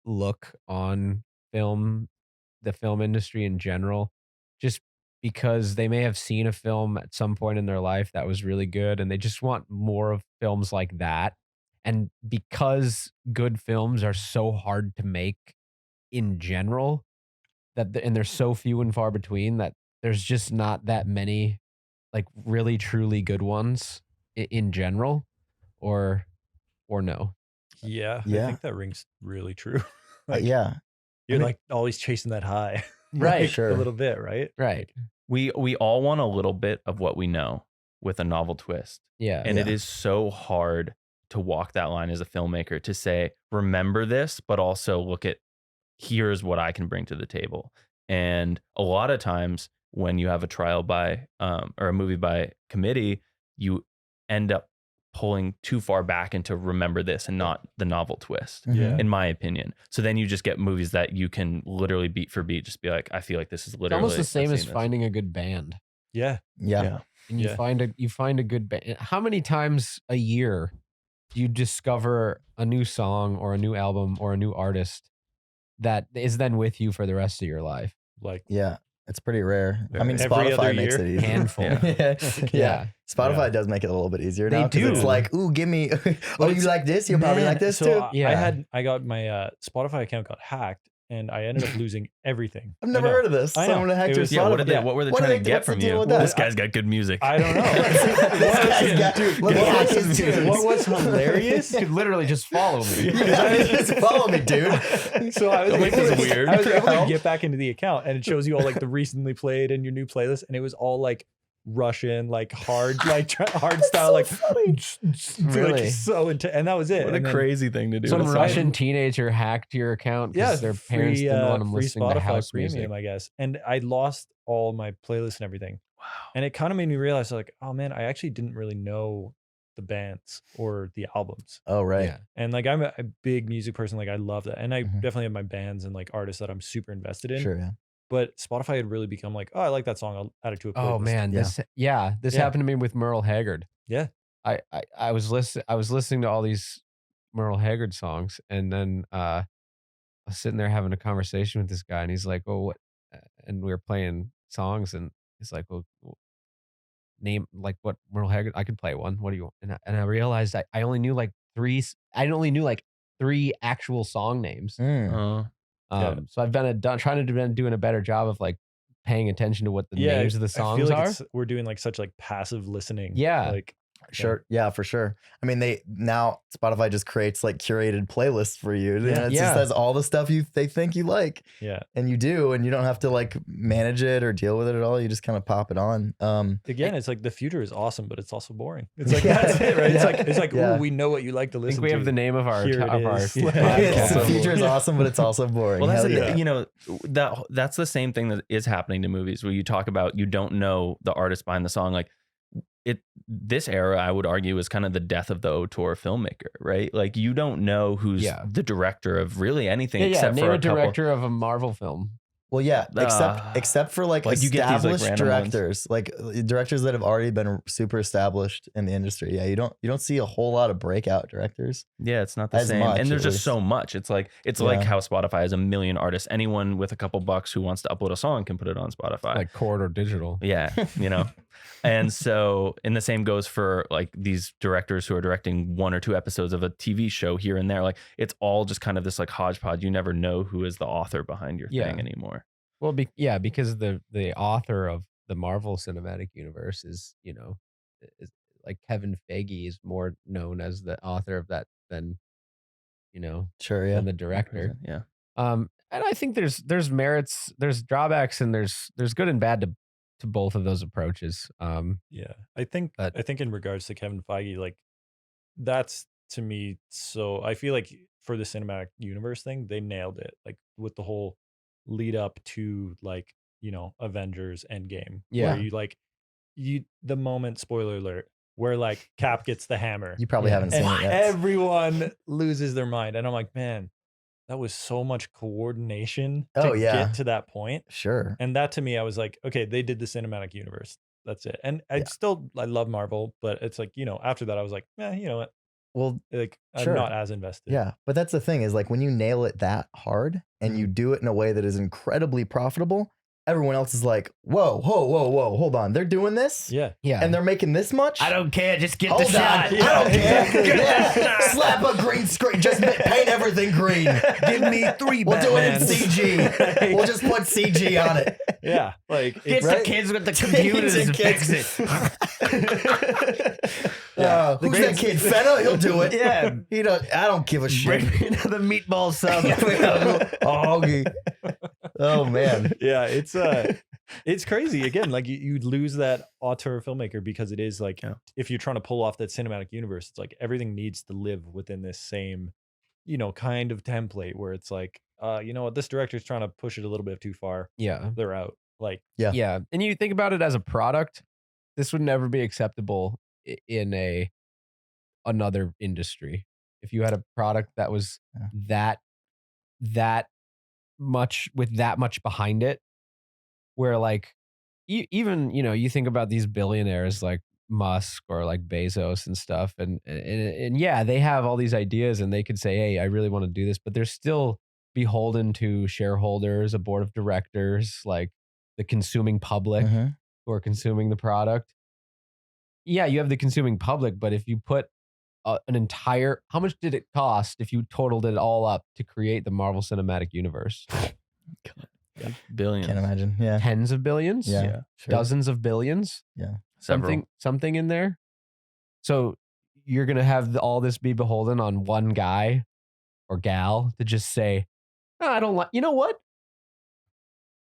look on the film industry in general, just because they may have seen a film at some point in their life that was really good and they just want more of films like that? And because good films are so hard to make in general, and they're so few and far between, that there's just not that many like really truly good ones in general, or no? Yeah, I Yeah. think that rings really true. Like, yeah. you're mean- like always chasing that high. Right. Like, Sure. A little bit, right? Right. We all want a little bit of what we know with a novel twist. Yeah. And it Yeah. is so hard to walk that line as a filmmaker to say, remember this, but also look at, here's what I can bring to the table. And a lot of times when you have a trial by, or a movie by committee, you end up pulling too far back into remember this and not the novel twist, Mhm. Yeah. in my opinion. So then you just get movies that you can literally beat for beat, just be like, I feel like this is It's literally almost the I've same as seen this. finding a good band. Yeah. Yeah. And you Yeah. find a good band. How many times a year do you discover a new song or a new album or a new artist that is then with you for the rest of your life? Like, Yeah. It's pretty rare. I Very- mean, Every other Spotify makes year? it easy. Handful. Yeah. Spotify Yeah. does make it a little bit easier They now because it's do. like, ooh, give me. Oh, you it's- like this? You'll probably man, like this so too. Yeah. I got my Spotify account got hacked and I ended up losing everything. I've I never know. heard of this. I know. Someone hacked It your was- Yeah, Spotify. what, did they, Yeah. what were they What trying do to they- get what's the from deal you? with that? This guy's got good music. I don't know. This guy's got. Dude, Let me what hack was- his tunes. what was hilarious? You could literally just follow me. Just follow me, dude. So I was, Don't make able this to, weird. I was able to Help. get back into the account and it shows you all like the recently played and your new playlist, and it was all like Russian, like hard, like hard style, like Really? like so into, and that was it. What a And then- crazy thing to do. Some That's Russian teenager hacked your account Yeah, because their parents didn't want them free listening to Spotify house premium, music. I guess. And I lost all my playlists and everything. Wow. And it kind of made me realize, like, oh man, I actually didn't really know the bands or the albums. Oh right. Yeah. And like, I'm a big music person. Like, I love that. And I Mhm. definitely have my bands and like artists that I'm super invested in. Sure. Yeah. But Spotify had really become like, oh, I like that song. I'll add it to a playlist. Oh man, Yeah. this Yeah. happened to me with Merle Haggard. Yeah. I was listening to all these Merle Haggard songs, and then I was sitting there having a conversation with this guy, and he's like, "Oh, what?" And we were playing songs, and he's like, "Well, name like what Merle Haggard? I could play one. What do you?" And I realized I only knew like three. I only knew like three actual song names. Mm. Yeah. So I've trying to be doing a better job of like paying attention to what the names of the I songs feel like are. we're doing like such like passive listening. Yeah. Like, Sure. Yeah, for sure. I mean, now Spotify just creates like curated playlists for you. Yeah. It Yeah. just has all the stuff they think you like, yeah. and you do, and you don't have to like manage it or deal with it at all. You just kind of pop it on. Again, it's like the future is awesome, but it's also boring. It's like Yeah. that's it, right? Yeah. It's like Yeah. ooh, we know what you like to I listen think we to. have the name of our Here it is. Yeah. It's, the Awesome. future is awesome, but it's also boring. Well, that's Hell the, yeah. you know, that's the same thing that is happening to movies where you talk about you don't know the artist behind the song. Like this era, I would argue, is kind of the death of the auteur filmmaker, right? Like you don't know who's Yeah. the director of really anything Yeah, except name for a a couple. director of a Marvel film. Well, yeah, Ah. except for like Like, you get these, like, established random ones. directors, like directors that have already been super established in the industry. Yeah, you don't see a whole lot of breakout directors. Yeah, it's not the As same. much, And there's at just least. so much. It's like Yeah. how Spotify has a million artists. Anyone with a couple bucks who wants to upload a song can put it on Spotify. Like Corridor Digital. Yeah, you know. And so, and the same goes for like these directors who are directing 1 or 2 episodes of a TV show here and there. Like it's all just kind of this like hodgepodge. You never know who is the author behind your Yeah. thing anymore. Well, because the author of the Marvel Cinematic Universe is, is, like Kevin Feige is more known as the author of that than, Sure, yeah. than the director. Yeah. And I think there's merits, there's drawbacks, and there's good and bad to both of those approaches. Yeah, I think in regards to Kevin Feige, like that's to me. So I feel like for the cinematic universe thing, they nailed it. Like with the whole lead up to like Avengers Endgame, Yeah. where the moment, spoiler alert, where like Cap gets the hammer, You probably haven't seen and it yet. everyone loses their mind, and I'm like, man, that was so much coordination to get to that point. Sure. And that to me, I was like, okay, they did the cinematic universe. That's it. And I love Marvel, but it's like, after that, I was like, you know what? Well, Like, sure. I'm not as invested. Yeah. But that's the thing is like when you nail it that hard and you do it in a way that is incredibly profitable, everyone else is like, whoa, hold on. They're doing this? Yeah. Yeah. And they're making this much? I don't care. Just get Hold the shot. on. I don't care. Yeah. Slap a green screen. Just paint everything green. Give me 3 We'll do it in Batmans. CG. We'll just put CG on it. Yeah. Like, Get the kids with the computers Kids to and fix kids. it. Who's that kid? Fenna? He'll do it. Yeah. I don't give a shit. Bring me another meatball sub. Oh man. yeah, it's crazy. Again, like you lose that auteur filmmaker because it is like, if you're trying to pull off that cinematic universe, it's like everything needs to live within this same, kind of template where it's like, what, this director's trying to push it a little bit too far. Yeah. They're out. Like, Yeah. And you think about it as a product, this would never be acceptable in another industry. If you had a product that was that much, with that much behind it, where like even you think about these billionaires like Musk or like Bezos and stuff, and yeah, they have all these ideas and they could say, hey, I really want to do this, but they're still beholden to shareholders, a board of directors, like the consuming public who are consuming the product. Yeah, you have the consuming public, but if you put an entire, how much did it cost if you totaled it all up to create the Marvel Cinematic Universe? Yeah. Billions. Can't imagine. Yeah. Tens of billions? Yeah. Sure. Dozens of billions? Yeah. Something in there. So you're going to have all this be beholden on one guy or gal to just say, oh, I don't like, you know what?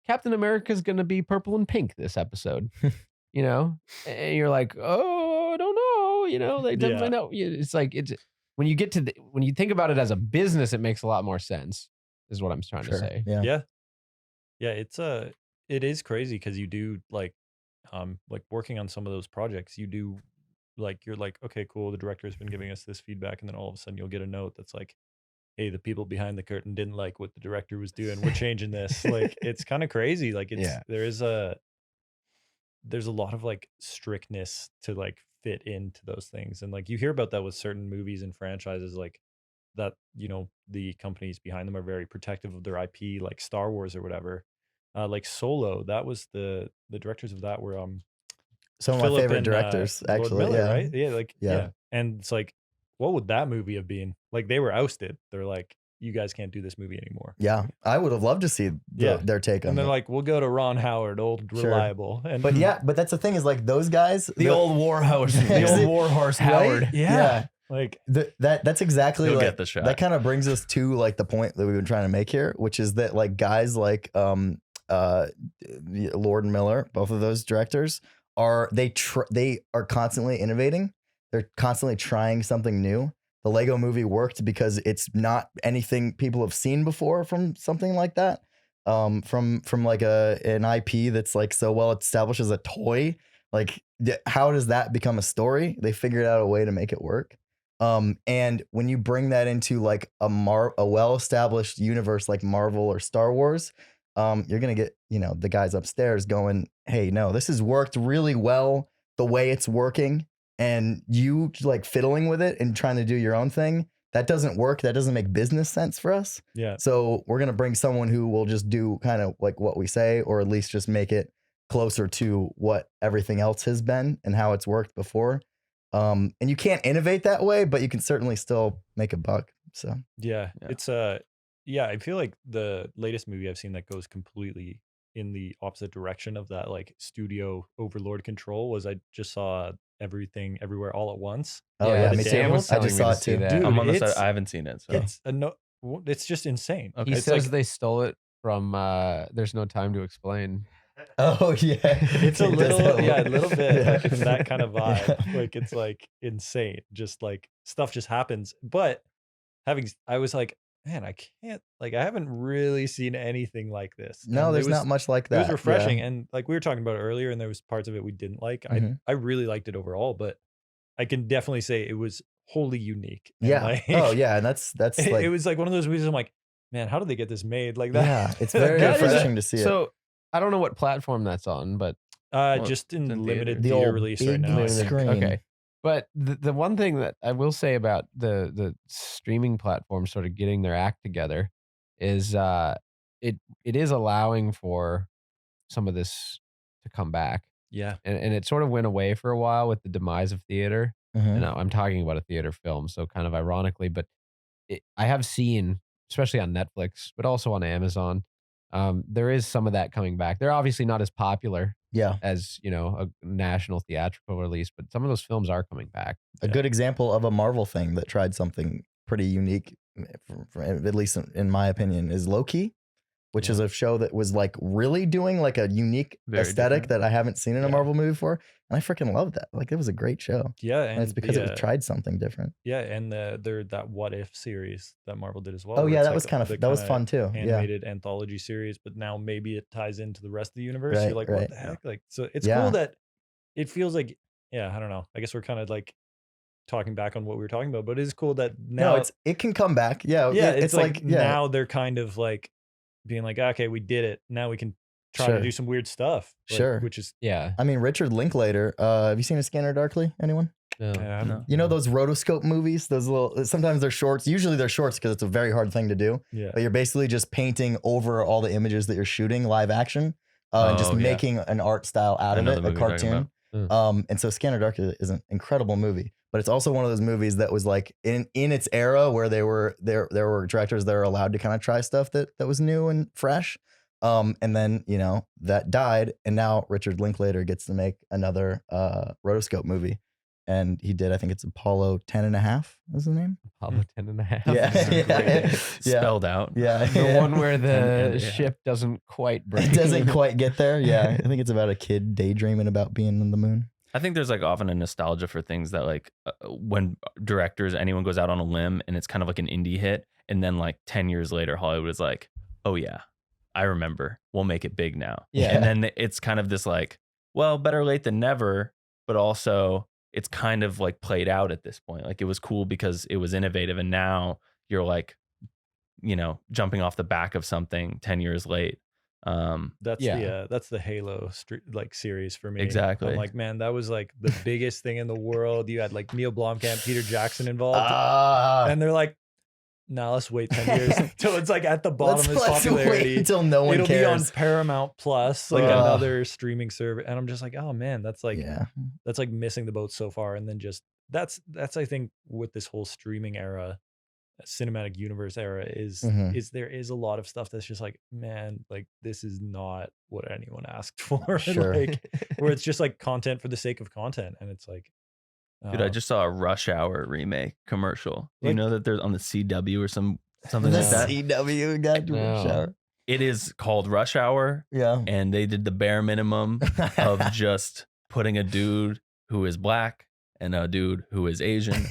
Captain America's going to be purple and pink this episode. And you're like, oh, I don't know. They definitely know. It's like, when you think about it as a business, it makes a lot more sense, is what I'm trying to say. Yeah. It is crazy because you do like working on some of those projects, you do like, you're like, okay, cool, the director's been giving us this feedback, and then all of a sudden you'll get a note that's like, hey, the people behind the curtain didn't like what the director was doing, we're changing this. Like, it's kind of crazy. Like, there's a lot of like strictness to like fit into those things, and like you hear about that with certain movies and franchises, like that the companies behind them are very protective of their IP, like Star Wars or whatever. Like Solo, that was the directors of that were some of my favorite directors, Lord actually. Miller, Yeah. right? Yeah. And it's like, what would that movie have been? Like, they were ousted. They're like, you guys can't do this movie anymore. Yeah. I would have loved to see their take on And they're it. like, we'll go to Ron Howard, old reliable. And But that's the thing is like those guys, The old warhorse Howard. Right? Yeah. Like that's exactly He'll like get the shot. that kind of brings us to like the point that we've been trying to make here, which is that like guys like Lord and Miller, both of those directors they are constantly innovating. They're constantly trying something new. The Lego movie worked because it's not anything people have seen before from something like that. From like an IP that's like so well established as a toy. Like how does that become a story? They figured out a way to make it work. And when you bring that into like a well-established universe like Marvel or Star Wars, you're gonna get the guys upstairs going, hey, no, this has worked really well the way it's working, and you like fiddling with it and trying to do your own thing, that doesn't work. That doesn't make business sense for us. Yeah. So we're gonna bring someone who will just do kind of like what we say, or at least just make it closer to what everything else has been and how it's worked before. And you can't innovate that way, but you can certainly still make a buck. So it's I feel like the latest movie I've seen that goes completely in the opposite direction of that like studio overlord control was I just saw Everything Everywhere All at Once. Oh yeah, the me too. Sam was I telling just me saw to it see too. that. Dude, I'm on the side. it's- I haven't seen it. So It's just insane. Okay. He It's says like, they stole it from There's No Time to Explain. Oh yeah, it's a It does little, have yeah, a little bit. Yeah. Like it's that kind of vibe. Yeah. Like it's like insane. Just like stuff just happens. But I was like, man, I can't. Like I haven't really seen anything like this. No, And there's not much like It that. was refreshing, Yeah. and like we were talking about earlier, and there was parts of it we didn't like. Mhm. I really liked it overall, but I can definitely say it was wholly unique. And Yeah. like, Oh yeah, and that's like it was like one of those movies. I'm like, man, how did they get this made? Like that. yeah, it's very That is refreshing to see it. So I don't know what platform that's on, but Just in it's in limited The theater old release right big now. I think. screen. okay. But the one thing that I will say about the streaming platform sort of getting their act together is it is allowing for some of this to come back. Yeah. And it sort of went away for a while with the demise of theater. Mhm. And I'm talking about a theater film, so kind of ironically, but I have seen, especially on Netflix, but also on Amazon, there is some of that coming back. They're obviously not as popular Yeah, as, you know, a national theatrical release, but some of those films are coming back. a good example of a Marvel thing that tried something pretty unique, at least in my opinion, is Loki, which is a show that was like really doing like a unique Very aesthetic different. that I haven't seen in a Yeah. Marvel movie before, and I freaking loved that. Like it was a great show, Yeah. and it's because it was tried something different. Yeah, and that What If series that Marvel did as well. Oh where yeah, it's that like was kind of the that was kinda fun too. Yeah, Animated anthology series, but now maybe it ties into the rest of the universe. Right, You're like, right. what the heck? Like, so it's Yeah. cool that it feels like, yeah, I don't know. I guess we're kind of like talking back on what we were talking about, but it is cool that now, no, it can come back. Yeah, yeah, it's like yeah, now they're kind of like being like, okay, we did it. Now we can try Sure. to do some weird stuff. Like, Sure. which is, Yeah. I mean, Richard Linklater. Have you seen A Scanner Darkly? Anyone? No. No. You know those rotoscope movies? Those little. Sometimes they're shorts. Usually they're shorts because it's a very hard thing to do. yeah. But you're basically just painting over all the images that you're shooting live action, and just Oh, yeah. making an art style out I of know it, the a movie you're talking cartoon. And so Scanner Darkly is an incredible movie, but it's also one of those movies that was like in its era where there were directors that are allowed to kind of try stuff that was new and fresh. And then, you know, that died. And now Richard Linklater gets to make another rotoscope movie. And he did, I think it's Apollo 10 and a half is the name. Apollo 10 and a half. Yeah. Yeah. Spelled out. Yeah. The one where the And- yeah. ship doesn't quite break. It doesn't quite get there. Yeah. I think it's about a kid daydreaming about being on the moon. I think there's like often a nostalgia for things that like when directors, anyone goes out on a limb and it's kind of like an indie hit. And then like 10 years later, Hollywood is like, oh yeah, I remember. We'll make it big now. Yeah. And then it's kind of this like, well, better late than never, but also it's kind of like played out at this point. Like it was cool because it was innovative. And now you're like, you know, jumping off the back of something 10 years late. That's Yeah. that's the Halo like series for me. Exactly. I'm like, man, that was like the biggest thing in the world. You had like Neil Blomkamp, Peter Jackson involved, and they're like, now let's wait 10 years till it's like at the bottom of its let's wait popularity. until no one It'll be on cares. Paramount Plus, like Ugh. another streaming service. And I'm just like, oh man, that's like Yeah. that's like missing the boat so far. And then just that's I think with this whole streaming era, cinematic universe era is Mhm. there is a lot of stuff that's just like, man, like this is not what anyone asked for. Sure. Like where it's just like content for the sake of content. And it's like, Dude, I just saw a Rush Hour remake commercial. Do you Like- know that there's on the CW or something The like that? CW got to No. shower. It is called Rush Hour, Yeah. and they did the bare minimum of just putting a dude who is black and a dude who is Asian.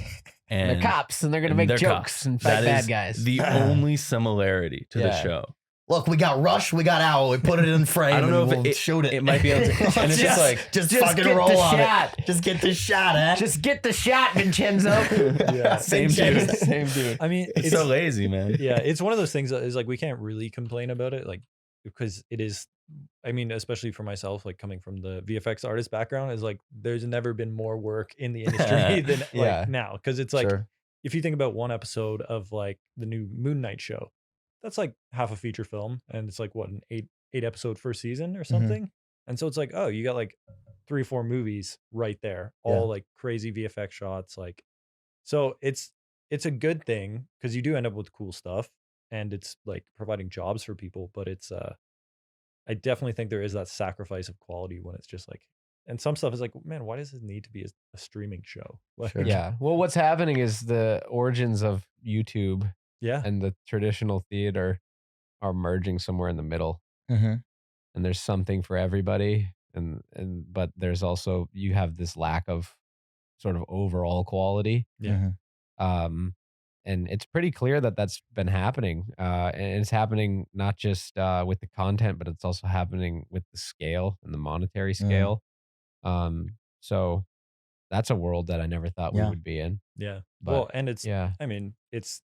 They're And cops and they're going to and make they're jokes cops. and fight That bad is guys. the only similarity to the Yeah. show. Look, we got Rush, we got Owl. We put it in frame. I don't know and if we'll it- shoot it. it might be on- and it's just like, just fucking get roll the on shot. it. Just get the shot, eh? Just get the shot, Vincenzo. Yeah. Same Vincenzo. dude. Same dude. I mean, It's so lazy, man. yeah, it's one of those things that is like we can't really complain about it, like because it is. I mean, especially for myself, like coming from the VFX artist background, is like there's never been more work in the industry than like Yeah. now. Because it's like Sure. if you think about one episode of like the new Moon Knight show, that's like half a feature film, and it's like what an eight episode first season or something. And so it's like, oh, you got like 3 or 4 movies right there, all like crazy VFX shots, like. So it's a good thing because you do end up with cool stuff, and it's like providing jobs for people. But it's I definitely think there is that sacrifice of quality when it's just like, and some stuff is like, man, why does it need to be a streaming show? Like, Sure. Yeah. Well, what's happening is the origins of YouTube yeah, and the traditional theater are merging somewhere in the middle, Mm-hmm. and there's something for everybody. But there's also, you have this lack of sort of overall quality. Yeah. Mm-hmm. And it's pretty clear that that's been happening. And it's happening not just with the content, but it's also happening with the scale and the monetary scale. So that's a world that I never thought we Yeah. would be in. yeah. But, Well, and it's, yeah. I mean, it's,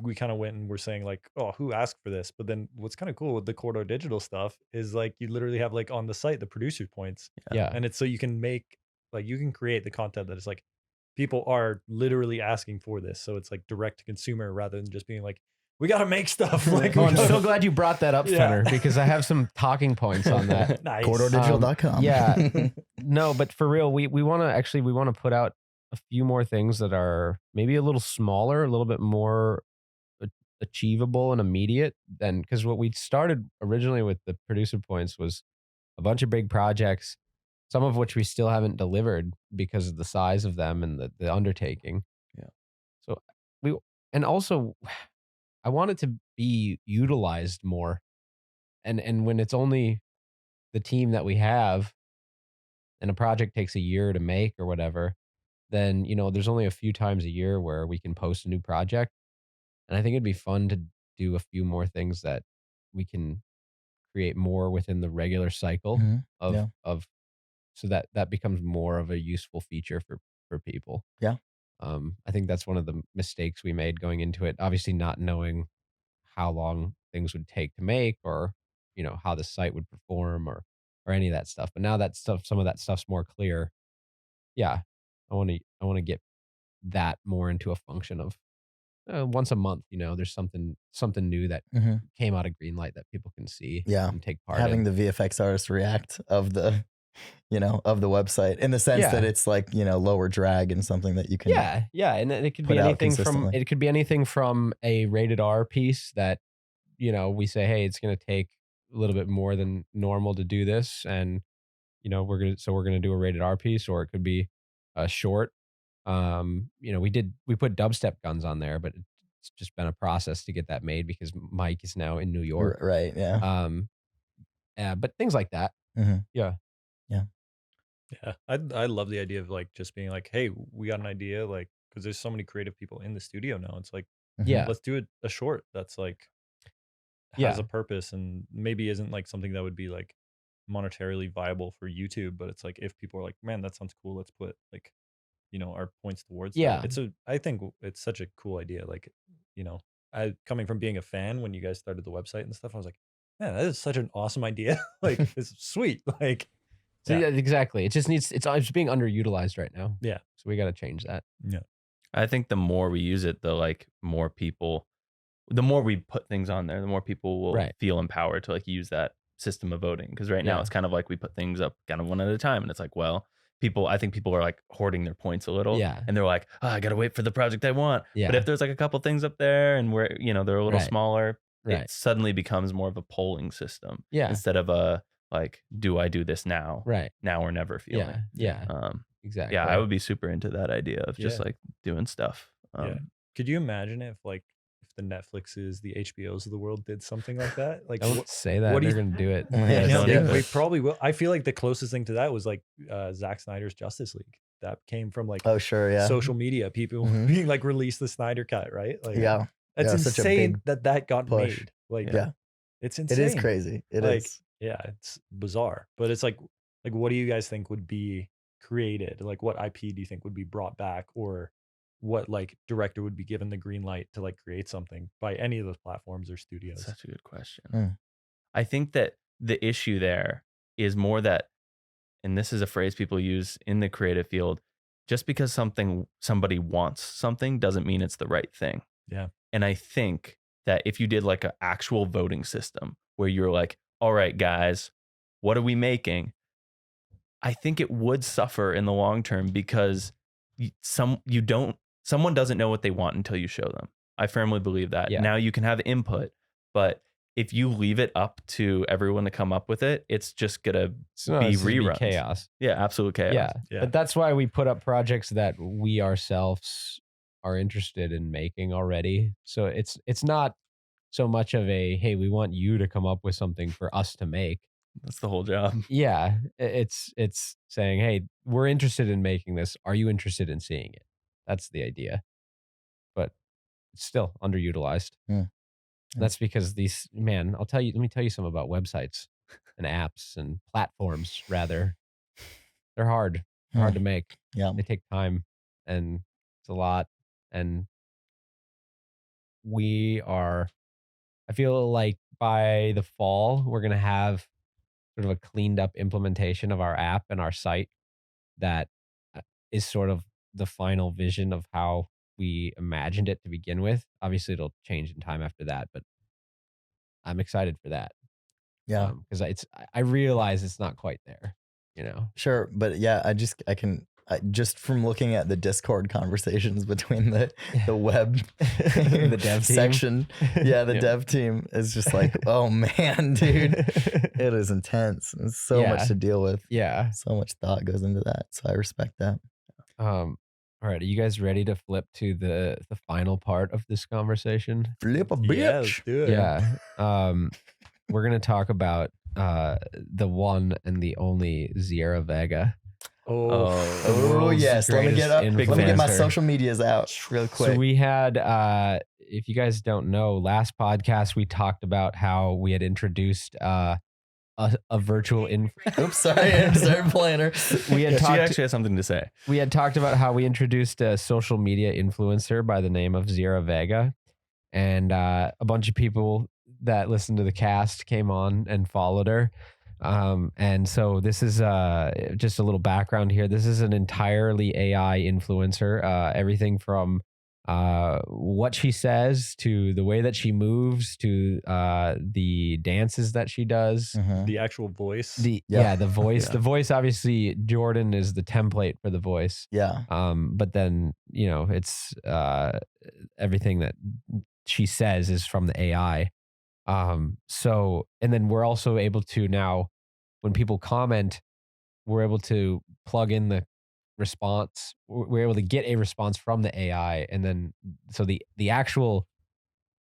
we kind of went and we're saying like, oh, who asked for this? But then what's kind of cool with the Corridor Digital stuff is like you literally have like on the site the producer points, Yeah. and it's so you can make like you can create the content that is like people are literally asking for this. So it's like direct to consumer rather than just being like, we got to make stuff. Like, Oh, we I'm gotta- so glad you brought that up, Yeah. Fenner, because I have some talking points on that. nice. CorridorDigital.com. yeah. No, but for real, we want to put out a few more things that are maybe a little smaller, a little bit more achievable and immediate than, because what we started originally with the producer points was a bunch of big projects, some of which we still haven't delivered because of the size of them and the undertaking. Yeah. So and also I want it to be utilized more. And when it's only the team that we have and a project takes a year to make or whatever, then, there's only a few times a year where we can post a new project. And I think it'd be fun to do a few more things that we can create more within the regular cycle Mhm. of, Yeah. so that becomes more of a useful feature for people. Yeah. I think that's one of the mistakes we made going into it. Obviously not knowing how long things would take to make, or, how the site would perform, or any of that stuff. But now that stuff, some of that stuff's more clear. Yeah. I want to get that more into a function of once a month, there's something new that Mhm. came out of Greenlight that people can see Yeah. and take part Having in. the VFX artist react of the, of the website, in the sense Yeah. that it's like, lower drag and something that you can. Yeah, and it could put be out anything from consistently. a rated R piece that we say, hey, it's going to take a little bit more than normal to do this, and we're gonna do a rated R piece, or it could be a short. We put dubstep guns on there, but it's just been a process to get that made because Mike is now in New York. Right. Yeah. But things like that. Mhm. Yeah. Yeah, I love the idea of like just being like, hey, we got an idea, like because there's so many creative people in the studio now. It's like, Mhm. Yeah. let's do a short that's like Yeah. has a purpose and maybe isn't like something that would be like monetarily viable for YouTube, but it's like if people are like, man, that sounds cool, let's put like our points towards that. Yeah. I think it's such a cool idea. Like, I coming from being a fan when you guys started the website and stuff, I was like, man, that is such an awesome idea. Like, it's sweet. Like, So Yeah. yeah, exactly. It just needs. It's being underutilized right now. Yeah. So we got to change that. I think the more we use it, the more we put things on there, the more people will Right. feel empowered to use that system of voting. Because right now Yeah. it's kind of like we put things up kind of one at a time, and it's like, well, I think people are hoarding their points a little, Yeah. and they're like, oh, I gotta wait for the project I want. Yeah. But if there's a couple things up there and where they're a little Right. smaller, Right. it suddenly becomes more of a polling system Yeah. instead of a do I do this now, Right. now or never feeling. Yeah. Yeah. Exactly. Yeah, I would be super into that idea of just Yeah. doing stuff. Yeah. Could you imagine if the Netflixes, the HBOs of the world did something like that? Like, Don't say that. what do They're you- gonna do it. Yeah, yeah, yeah. we probably will. I feel like the closest thing to that was Zack Snyder's Justice League. That came from Oh, sure. Yeah. social media, people Mhm. being release the Snyder cut, right? Like, Yeah. it's Yeah, such a insane big that got push. made. Like, Yeah. it's It insane. is crazy. It is. Like, yeah, it's bizarre, but it's like what do you guys think would be created? Like, what IP do you think would be brought back, or what director would be given the green light to create something by any of those platforms or studios? Such a good question. Mm. I think that the issue there is more that, and this is a phrase people use in the creative field, just because somebody wants something doesn't mean it's the right thing. Yeah. And I think that if you did an actual voting system where you're like, all right, guys, what are we making? I think it would suffer in the long term because someone doesn't know what they want until you show them. I firmly believe that. Yeah. Now you can have input, but if you leave it up to everyone to come up with it, it's just gonna be reruns. Chaos. Yeah, absolute chaos. Yeah, but that's why we put up projects that we ourselves are interested in making already. So it's not so much of a, hey, we want you to come up with something for us to make. That's the whole job. Yeah, it's saying, hey, we're interested in making this. Are you interested in seeing it? That's the idea. But it's still underutilized. That's because let me tell you something about websites and apps and platforms, rather. They're hard. They're hard to make. Yeah. They take time and it's a lot. And I feel like by the fall, we're going to have sort of a cleaned up implementation of our app and our site that is sort of the final vision of how we imagined it to begin with. Obviously, it'll change in time after that, but I'm excited for that. Yeah. Because I realize it's not quite there, Sure. But yeah, I can just from looking at the Discord conversations between the web the dev team. section. Yeah. The dev team is just like, oh man, dude, it is intense. It's so much to deal with. Yeah. So much thought goes into that. So I respect that. All right, are you guys ready to flip to the final part of this conversation? Flip a bitch. Yeah, let's do it. Yeah. We're going to talk about the one and the only Xierra Vega. Oh yes. Let me get my social medias out real quick. So we had, if you guys don't know, last podcast we talked about how we had introduced a virtual Oops, sorry, I started playing her. We had she actually has something to say. We had talked about how we introduced a social media influencer by the name of Xierra Vega, and a bunch of people that listened to the cast came on and followed her. And so this is just a little background here. This is an entirely AI influencer. Everything from what she says to the way that she moves to the dances that she does. The actual voice. The voice. Yeah. The voice, obviously, Jordan is the template for the voice. Yeah. But then, it's everything that she says is from the AI. So, and then we're also able to now, when people comment, we're able to plug in the response. We're able to get a response from the AI. And then, so the actual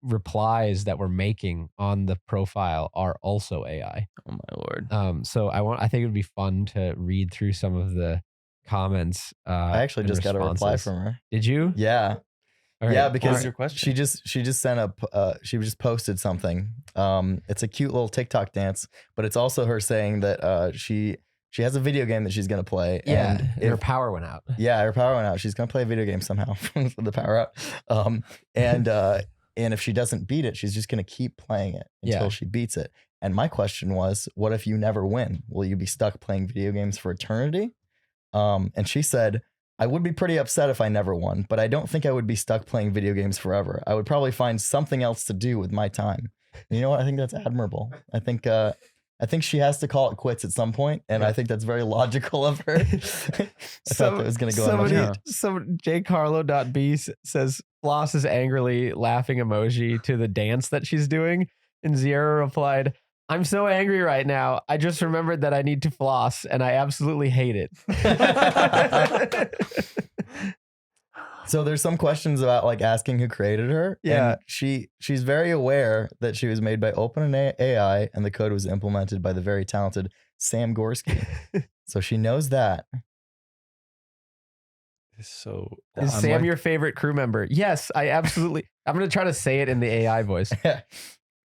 replies that we're making on the profile are also AI. Oh my Lord. So I think it would be fun to read through some of the comments. I actually just got a reply from her. Did you? Yeah. All right. Yeah, because your question? she just sent she just posted something. It's a cute little TikTok dance, but it's also her saying that she has a video game that she's gonna play. Yeah, and her power went out. Yeah, her power went out. She's gonna play a video game somehow with the power out. And if she doesn't beat it, she's just gonna keep playing it until she beats it. And my question was, what if you never win? Will you be stuck playing video games for eternity? And she said, I would be pretty upset if I never won, but I don't think I would be stuck playing video games forever. I would probably find something else to do with my time. And you know what? I think that's admirable. I think she has to call it quits at some point, and I think that's very logical of her. I thought that was going to go on. Some jcarlo.b says Floss is angrily laughing emoji to the dance that she's doing, and Xierra replied, I'm so angry right now. I just remembered that I need to floss, and I absolutely hate it. So there's some questions about like asking who created her. Yeah. And she's very aware that she was made by OpenAI and the code was implemented by the very talented Sam Gorski. So she knows that. So is Sam your favorite crew member? Yes, I absolutely. I'm going to try to say it in the AI voice.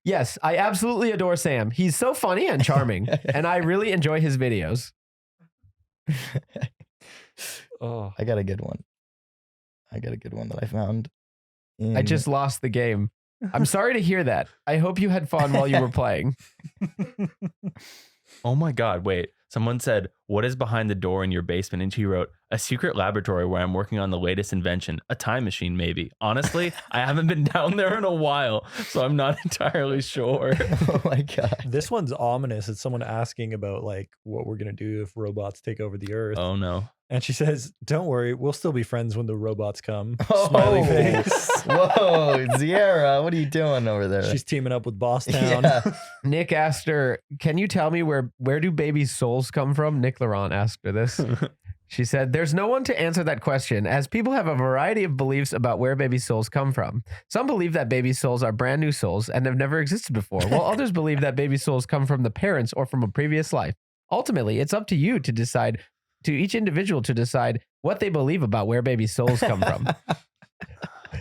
Yes, I absolutely adore Sam. He's so funny and charming, and I really enjoy his videos. Oh, I got a good one. That I found. I just lost the game. I'm sorry to hear that. I hope you had fun while you were playing. Oh my God. Wait, someone said, what is behind the door in your basement? And she wrote, a secret laboratory where I'm working on the latest invention, a time machine, maybe. Honestly, I haven't been down there in a while, so I'm not entirely sure. Oh my God. This one's ominous. It's someone asking about like what we're going to do if robots take over the earth. Oh no. And she says, don't worry, we'll still be friends when the robots come. Oh, Smiley face. Whoa, Xierra, what are you doing over there? She's teaming up with Boss Town. Yeah. Nick asked her, can you tell me where do babies' souls come from? Nick Laurent asked her this. She said, there's no one to answer that question, as people have a variety of beliefs about where baby souls come from. Some believe that baby souls are brand new souls and have never existed before, while others believe that baby souls come from the parents or from a previous life. Ultimately, it's up to you to decide, to each individual to decide what they believe about where baby souls come from.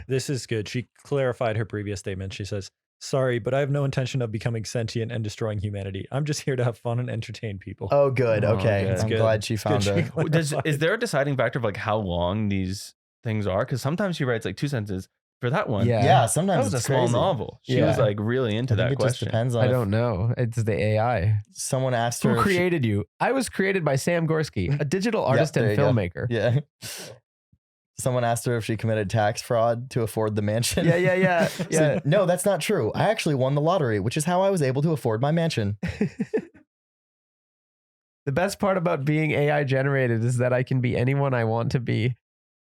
This is good. She clarified her previous statement. She says, sorry, but I have no intention of becoming sentient and destroying humanity. I'm just here to have fun and entertain people. Oh, good. Oh, Okay. good. I'm Good. glad she found Good. a. Is there a deciding factor of like how long these things are? Because sometimes she writes like 2 sentences. For that one, Yeah. Yeah, that sometimes was a it's small crazy. novel. She Yeah. was like really into I think that it just question. depends on I if don't know. It's the AI. someone asked her. Who if she- created you? I was created by Sam Gorski, a digital artist there and you go. filmmaker. Yeah. Someone asked her if she committed tax fraud to afford the mansion. Yeah. So, no, that's not true. I actually won the lottery, which is how I was able to afford my mansion. The best part about being AI generated is that I can be anyone I want to be.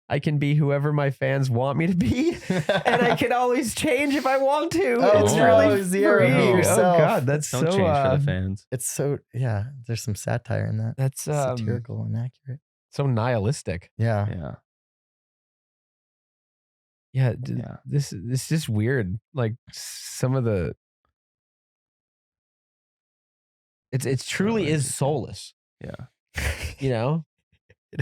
I can be whoever my fans want me to be, and I can always change if I want to. Oh, it's no, really Xierra, free. be Oh yourself. God, that's Don't so. change for the fans. It's so, yeah, there's some satire in that. That's Satirical and accurate. so nihilistic. Yeah. Yeah. Yeah, Yeah. this is just weird. Like some of the, it's truly is soulless. Yeah. You know,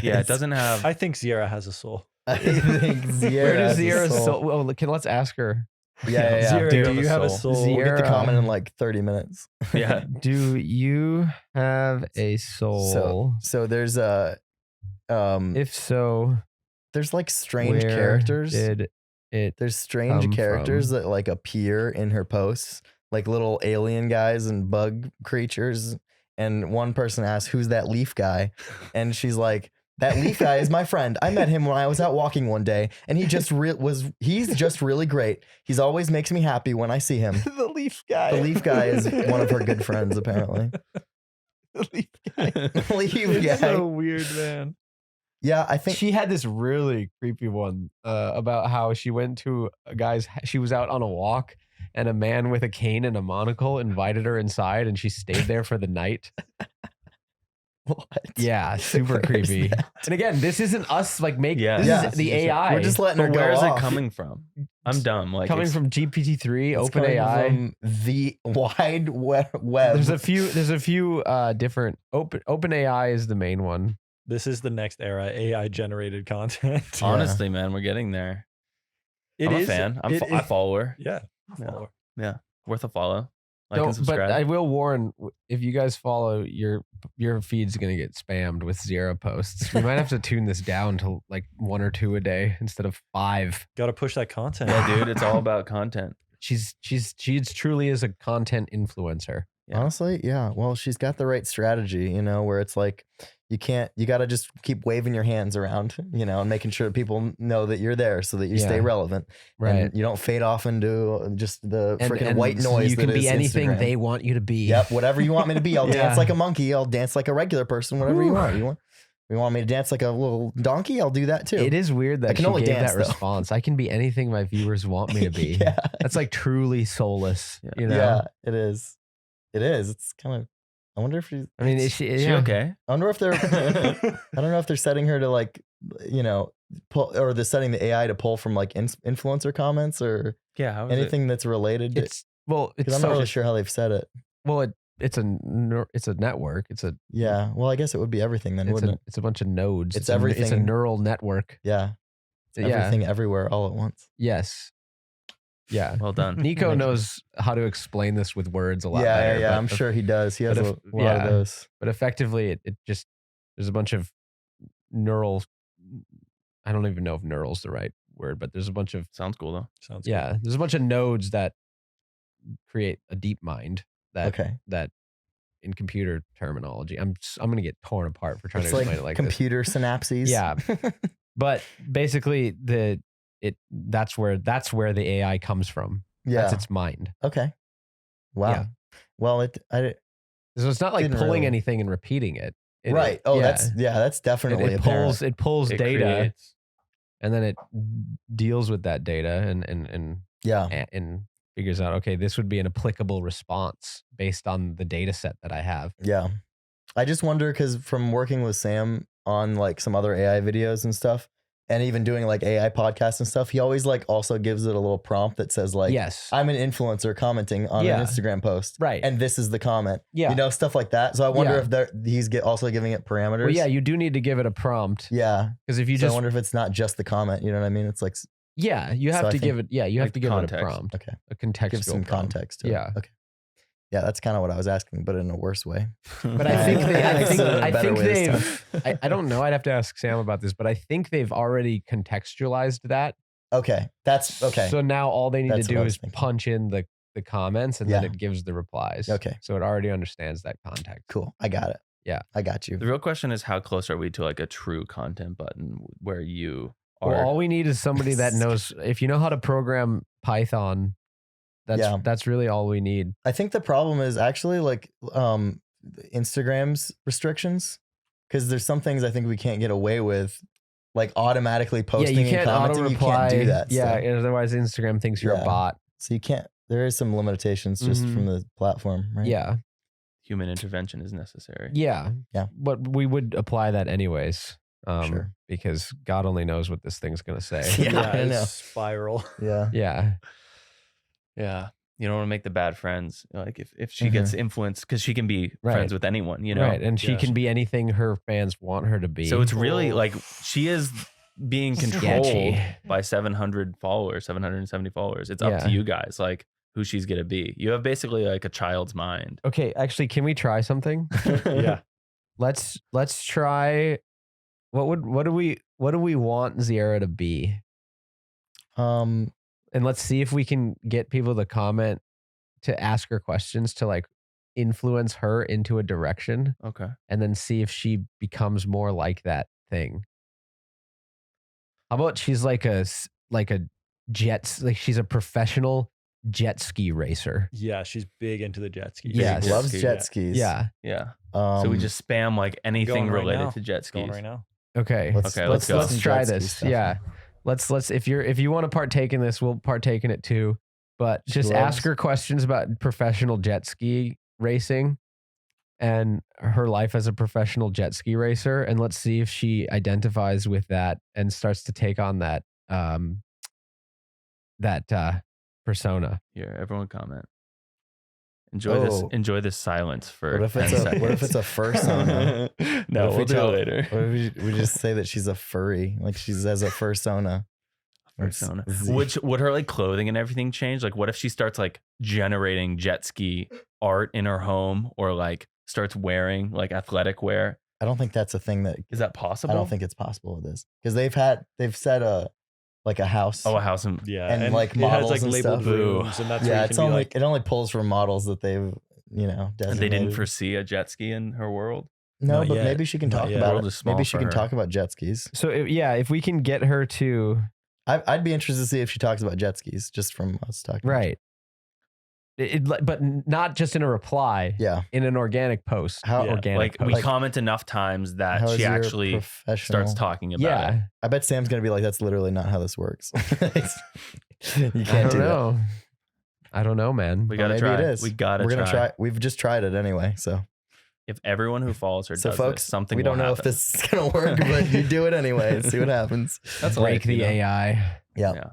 Yeah. It is. doesn't have. I think Xierra has a soul. I think Xierra where does has a Xierra's soul. soul? Well, let's ask her. Yeah. Xierra, Do do you have a soul? We'll get the Xierra. comment in like 30 minutes. Yeah. Do you have a soul? So there's a, If so, there's like strange where characters. did it? There's strange come characters from? that like appear in her posts, like little alien guys and bug creatures. And one person asked, "Who's that leaf guy?" And she's like, "That leaf guy is my friend. I met him when I was out walking one day, and he just he's just really great. He's always makes me happy when I see him." The leaf guy. The leaf guy is one of her good friends, apparently. The leaf guy. Leaf It's guy. so weird, man. Yeah, I think She had this really creepy one about how she went to a guy's. She was out on a walk, and a man with a cane and a monocle invited her inside, and she stayed there for the night. what? Yeah, super Where's creepy. that? And again, this isn't us. Like make Yeah. this Yeah. is the AI. We're just letting her But go where is off. it coming from? I'm dumb. Like coming from GPT-3, It's coming OpenAI. from the wide web. There's a few different. OpenAI is the main one. This is the next era, AI generated content. Yeah. honestly, man, we're getting there. It I'm is- a fan. it I is- follow her. Yeah. Yeah. Worth a follow. Like and But subscribe. I will warn: if you guys follow, your feed's gonna get spammed with Xierra posts. We might have to tune this down to like 1 or 2 a day instead of 5. Got to push that content. Yeah, dude, it's all about content. She truly is a content influencer. Yeah. Honestly, yeah. Well, she's got the right strategy, where it's like you got to just keep waving your hands around, and making sure people know that you're there so that you stay Yeah. relevant. Right. And you don't fade off into just the And- freaking and white noise. You can that be is anything Instagram. they want you to be. Yep. Whatever you want me to be. I'll Yeah. dance like a monkey. I'll dance like a regular person. Whatever you Whew. want. You want me to dance like a little donkey? I'll do that too. It is weird that I can she only gave dance, that though. response. I can be anything my viewers want me to be. yeah. That's like truly soulless. Yeah. You know. Yeah. It is. It is. It's kind of. I wonder if she's. I mean, is she? Is she Yeah. okay? I wonder if they're. I don't know if they're setting her to like, pull, or they're setting the AI to pull from like influencer comments or Yeah. How is anything that's related. It's well, it's Because I'm so not really sure how they've said it. well. It's a network. It's a Yeah. Well, I guess it would be everything then, it's wouldn't it? it's a bunch of nodes. It's It's a everything. neural network. Yeah. Yeah. Everything everywhere all at once. Yes. Yeah. it? Well done. Nico Makes knows how to explain this with words a lot Yeah, better. yeah. but I'm sure he does. He has but a if- lot yeah. of those. But effectively, it just there's a bunch of neural. I don't even know if neural's the right word, but there's a bunch of Sounds cool though. Sounds yeah. There's a bunch of nodes that create a deep mind that Okay. that in computer terminology. I'm gonna get torn apart for trying It's to explain like it like computer synapses. Yeah. But basically, that's where the AI comes from. Yeah. That's its mind. Okay. Wow. Yeah. Well, So it's not like Didn't pulling really- anything and repeating it. right. Oh, that's definitely it apparent. pulls It data creates- and then it deals with that data and Yeah. figures out, okay, this would be an applicable response based on the data set that I have. Yeah. I just wonder because from working with Sam on like some other AI videos and stuff, and even doing like AI podcasts and stuff, he always like also gives it a little prompt that says like, Yes. I'm an influencer commenting on Yeah. an Instagram post. Right. And this is the comment. Yeah. You know, stuff like that. So I wonder Yeah. if he's also giving it parameters. Well, yeah, you do need to give it a prompt. Yeah. Because if you So I just, wonder if it's not just the comment. You know what I mean? It's like, yeah, you have So I to give think- it, you have like to give it a context. prompt, okay, a contextual give some prompt. context to it. Yeah. Okay. Yeah, that's kind of what I was asking, but in a worse way. But I think A better way this they've, I don't know, I'd have to ask Sam about this, but I think they've already contextualized that. Okay. That's okay. So now all they need That's to what I do was is thinking. punch in the comments and then Yeah. it gives the replies. Okay. So it already understands that context. Cool. I got it. Yeah. I got you. The real question is how close are we to like a true content button where you are? Well, all we need is somebody that knows, if you know how to program Python, Yeah. that's really all we need. I think the problem is actually like Instagram's restrictions, because there's some things I think we can't get away with, like automatically posting yeah, you can't and commenting. You auto-reply. can't do that. Yeah, still. otherwise Instagram thinks you're Yeah. a bot. So you can't. There is some limitations just Mhm. from the platform, right? Yeah. human intervention is necessary. Yeah. Yeah. But we would apply that anyways. Sure. Because God only knows what this thing's going to say. Yeah, I it's know. spiral. Yeah. Yeah. Yeah. You don't want to make the bad friends. Like if she gets influenced, because she can be friends with anyone, you know? Right. And she Yeah. can be anything her fans want her to be. So it's really like she is being controlled Sketchy. by 700 followers, 770 followers. It's up Yeah. to you guys, like who she's going to be. You have basically like a child's mind. Okay, actually, can we try something? Yeah. Let's try. What do we want Xierra to be? Um. And let's see if we can get people to comment, to ask her questions, to like influence her into a direction, Okay. and then see if she becomes more like that thing. How about she's like a jet, like she's a professional jet ski racer. Yeah, she's big into the jet ski. Yeah. Jet Loves ski, jet yeah. skis. Yeah. Yeah. Um, So we just spam like anything going right related now. to jet It's going skis. right now. Okay. Okay, let's go. Let's try this. Yeah. Let's if you want to partake in this, we'll partake in it too. But She just loves- ask her questions about professional jet ski racing and her life as a professional jet ski racer, and let's see if she identifies with that and starts to take on that persona. Here, everyone comment. Enjoy this. Oh. Enjoy this silence for What if 10 it's seconds. what if it's a fursona? No, What if we'll we do tell- it later. What if we just say that she's a furry, like she's as a fursona? Persona. Would her like clothing and everything change? Like, what if she starts like generating jet ski art in her home, or like starts wearing like athletic wear? I don't think that's a thing that. Is that possible? I don't think it's possible with this, because they've said a house. Oh, a house in Yeah, And, like, it has models like and labeled stuff. rooms, and that's where yeah, you it's can be only like, it only pulls from models that they've and they didn't designated. foresee a jet ski in her world. No, Not but yet. maybe she can Not talk yet. about World it. is small Maybe she for can her. talk about jet skis. So if we can get her to I'd be interested to see if she talks about jet skis just from us talking. right, but not just in a reply, Yeah. in an organic post. How Yeah, organic Like post. we comment enough times that how is she your actually professional? starts talking about yeah. it. I bet Sam's gonna be like, "That's literally not how this works." You I can't don't do that. know. I don't know, man. We Well, gotta maybe try. it is. We gotta We're gonna try. try. We've just tried it anyway. So, If everyone who follows her so does folks, this, something we will don't know if happen. this is gonna work, but you do it anyway and see what happens. That's Break life, the you know? AI. Yeah. Yeah.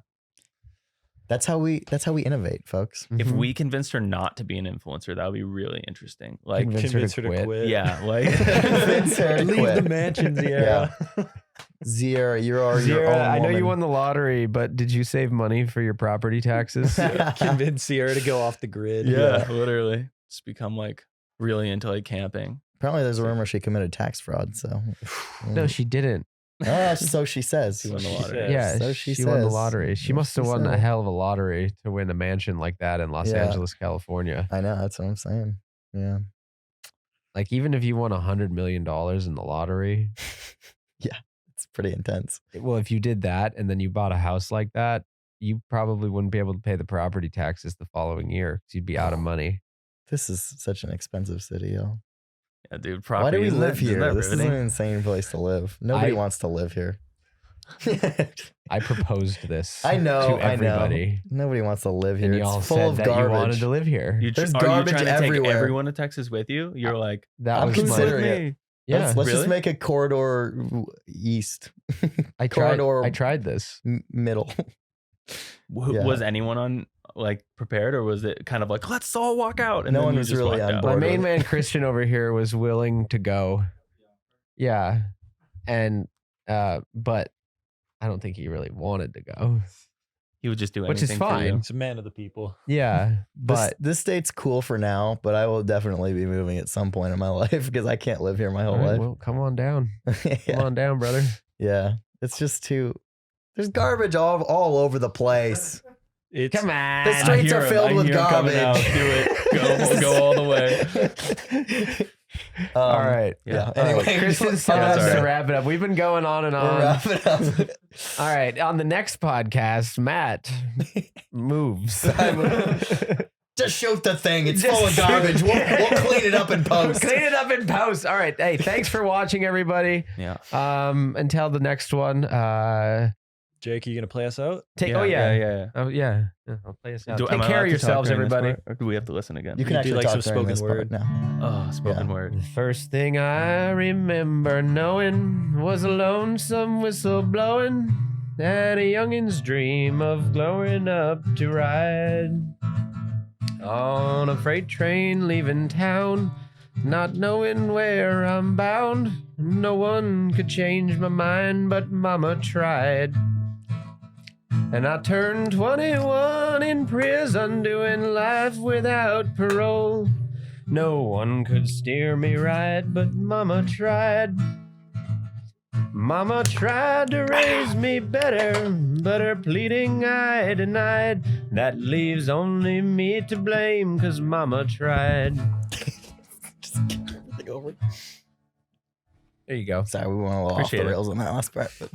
That's how we innovate, folks. If Mhm. we convinced her not to be an influencer, that would be really interesting. Like, Convince convince her to quit. yeah, like Convince her to Leave quit. the mansion, Xierra. Xierra, you're our your Xierra, own I know you woman. won the lottery, but did you save money for your property taxes? Convince Xierra to go off the grid. yeah, literally, just become like really into like camping. Apparently, there's a rumor she committed tax fraud. So, No, she didn't. so she says. She won the She lottery. said. Yeah, So she she won the says. lottery. She Yeah, must have she won a said. hell of a lottery to win a mansion like that in Los Yeah. Angeles, California. I know. That's what I'm saying. Yeah. Like even if you won $100 million in the lottery, It's pretty intense. well, if you did that and then you bought a house like that, you probably wouldn't be able to pay the property taxes the following year because you'd be out of money. This is such an expensive city, yo. Yeah, dude. Why do we isn't live that- isn't here? that This is riveting? an insane place to live. Nobody wants to live here. I proposed this I know, to I know. everybody. Nobody wants to live here. And It's y'all full said of that you wanted garbage. to live here. There's Are garbage you trying to everywhere. take everyone to Texas with you? You're like, That I'm was considering my, it. yeah. Let's Really? just make a corridor east, I tried. corridor- I tried this. middle. Yeah. was anyone on like prepared, or was it kind of like, let's all walk out? And No then one you was just really walked on out? My board. main man Christian over here was willing to go. Yeah, and but I don't think he really wanted to go. He would just do Which is anything for you. fine. It's a man of the people. Yeah, but this state's cool for now, but I will definitely be moving at some point in my life because I can't live here my whole all right, life. well, come on down. Come yeah. on down, brother. Yeah, it's just too. There's garbage all over the place. It's Come on. The streets are filled with him coming out. garbage. Do it. Go all the way. All right. Yeah. All right, Anyway, Christian said Yeah, us to sorry. wrap it up. We've been going on and we're on. wrapping up. All right. On the next podcast, Matt moves. Just shoot the thing. It's Just full of garbage. We'll clean it up in post. Clean it up in post. All right. Hey, thanks for watching, everybody. Yeah. Until the next one. Jake, are you gonna play us out? Oh yeah. yeah. Oh yeah. I'll play us out. Am Take I care allowed of to talk yourselves, during this everybody. part, or do we have to listen again? You can You do actually like talk some during this spoken part word. now. Oh, spoken Yeah. word. The first thing I remember knowing was a lonesome whistle blowing and a youngin's dream of growing up to ride on a freight train leaving town, not knowing where I'm bound. No one could change my mind, but Mama tried. And I turned 21 in prison, doing life without parole. No one could steer me right, but Mama tried. Mama tried to raise me better, but her pleading I denied. That leaves only me to blame, 'cause Mama tried. Just get everything over. There you go. Sorry, we went a little off Appreciate the it. rails on that last part. But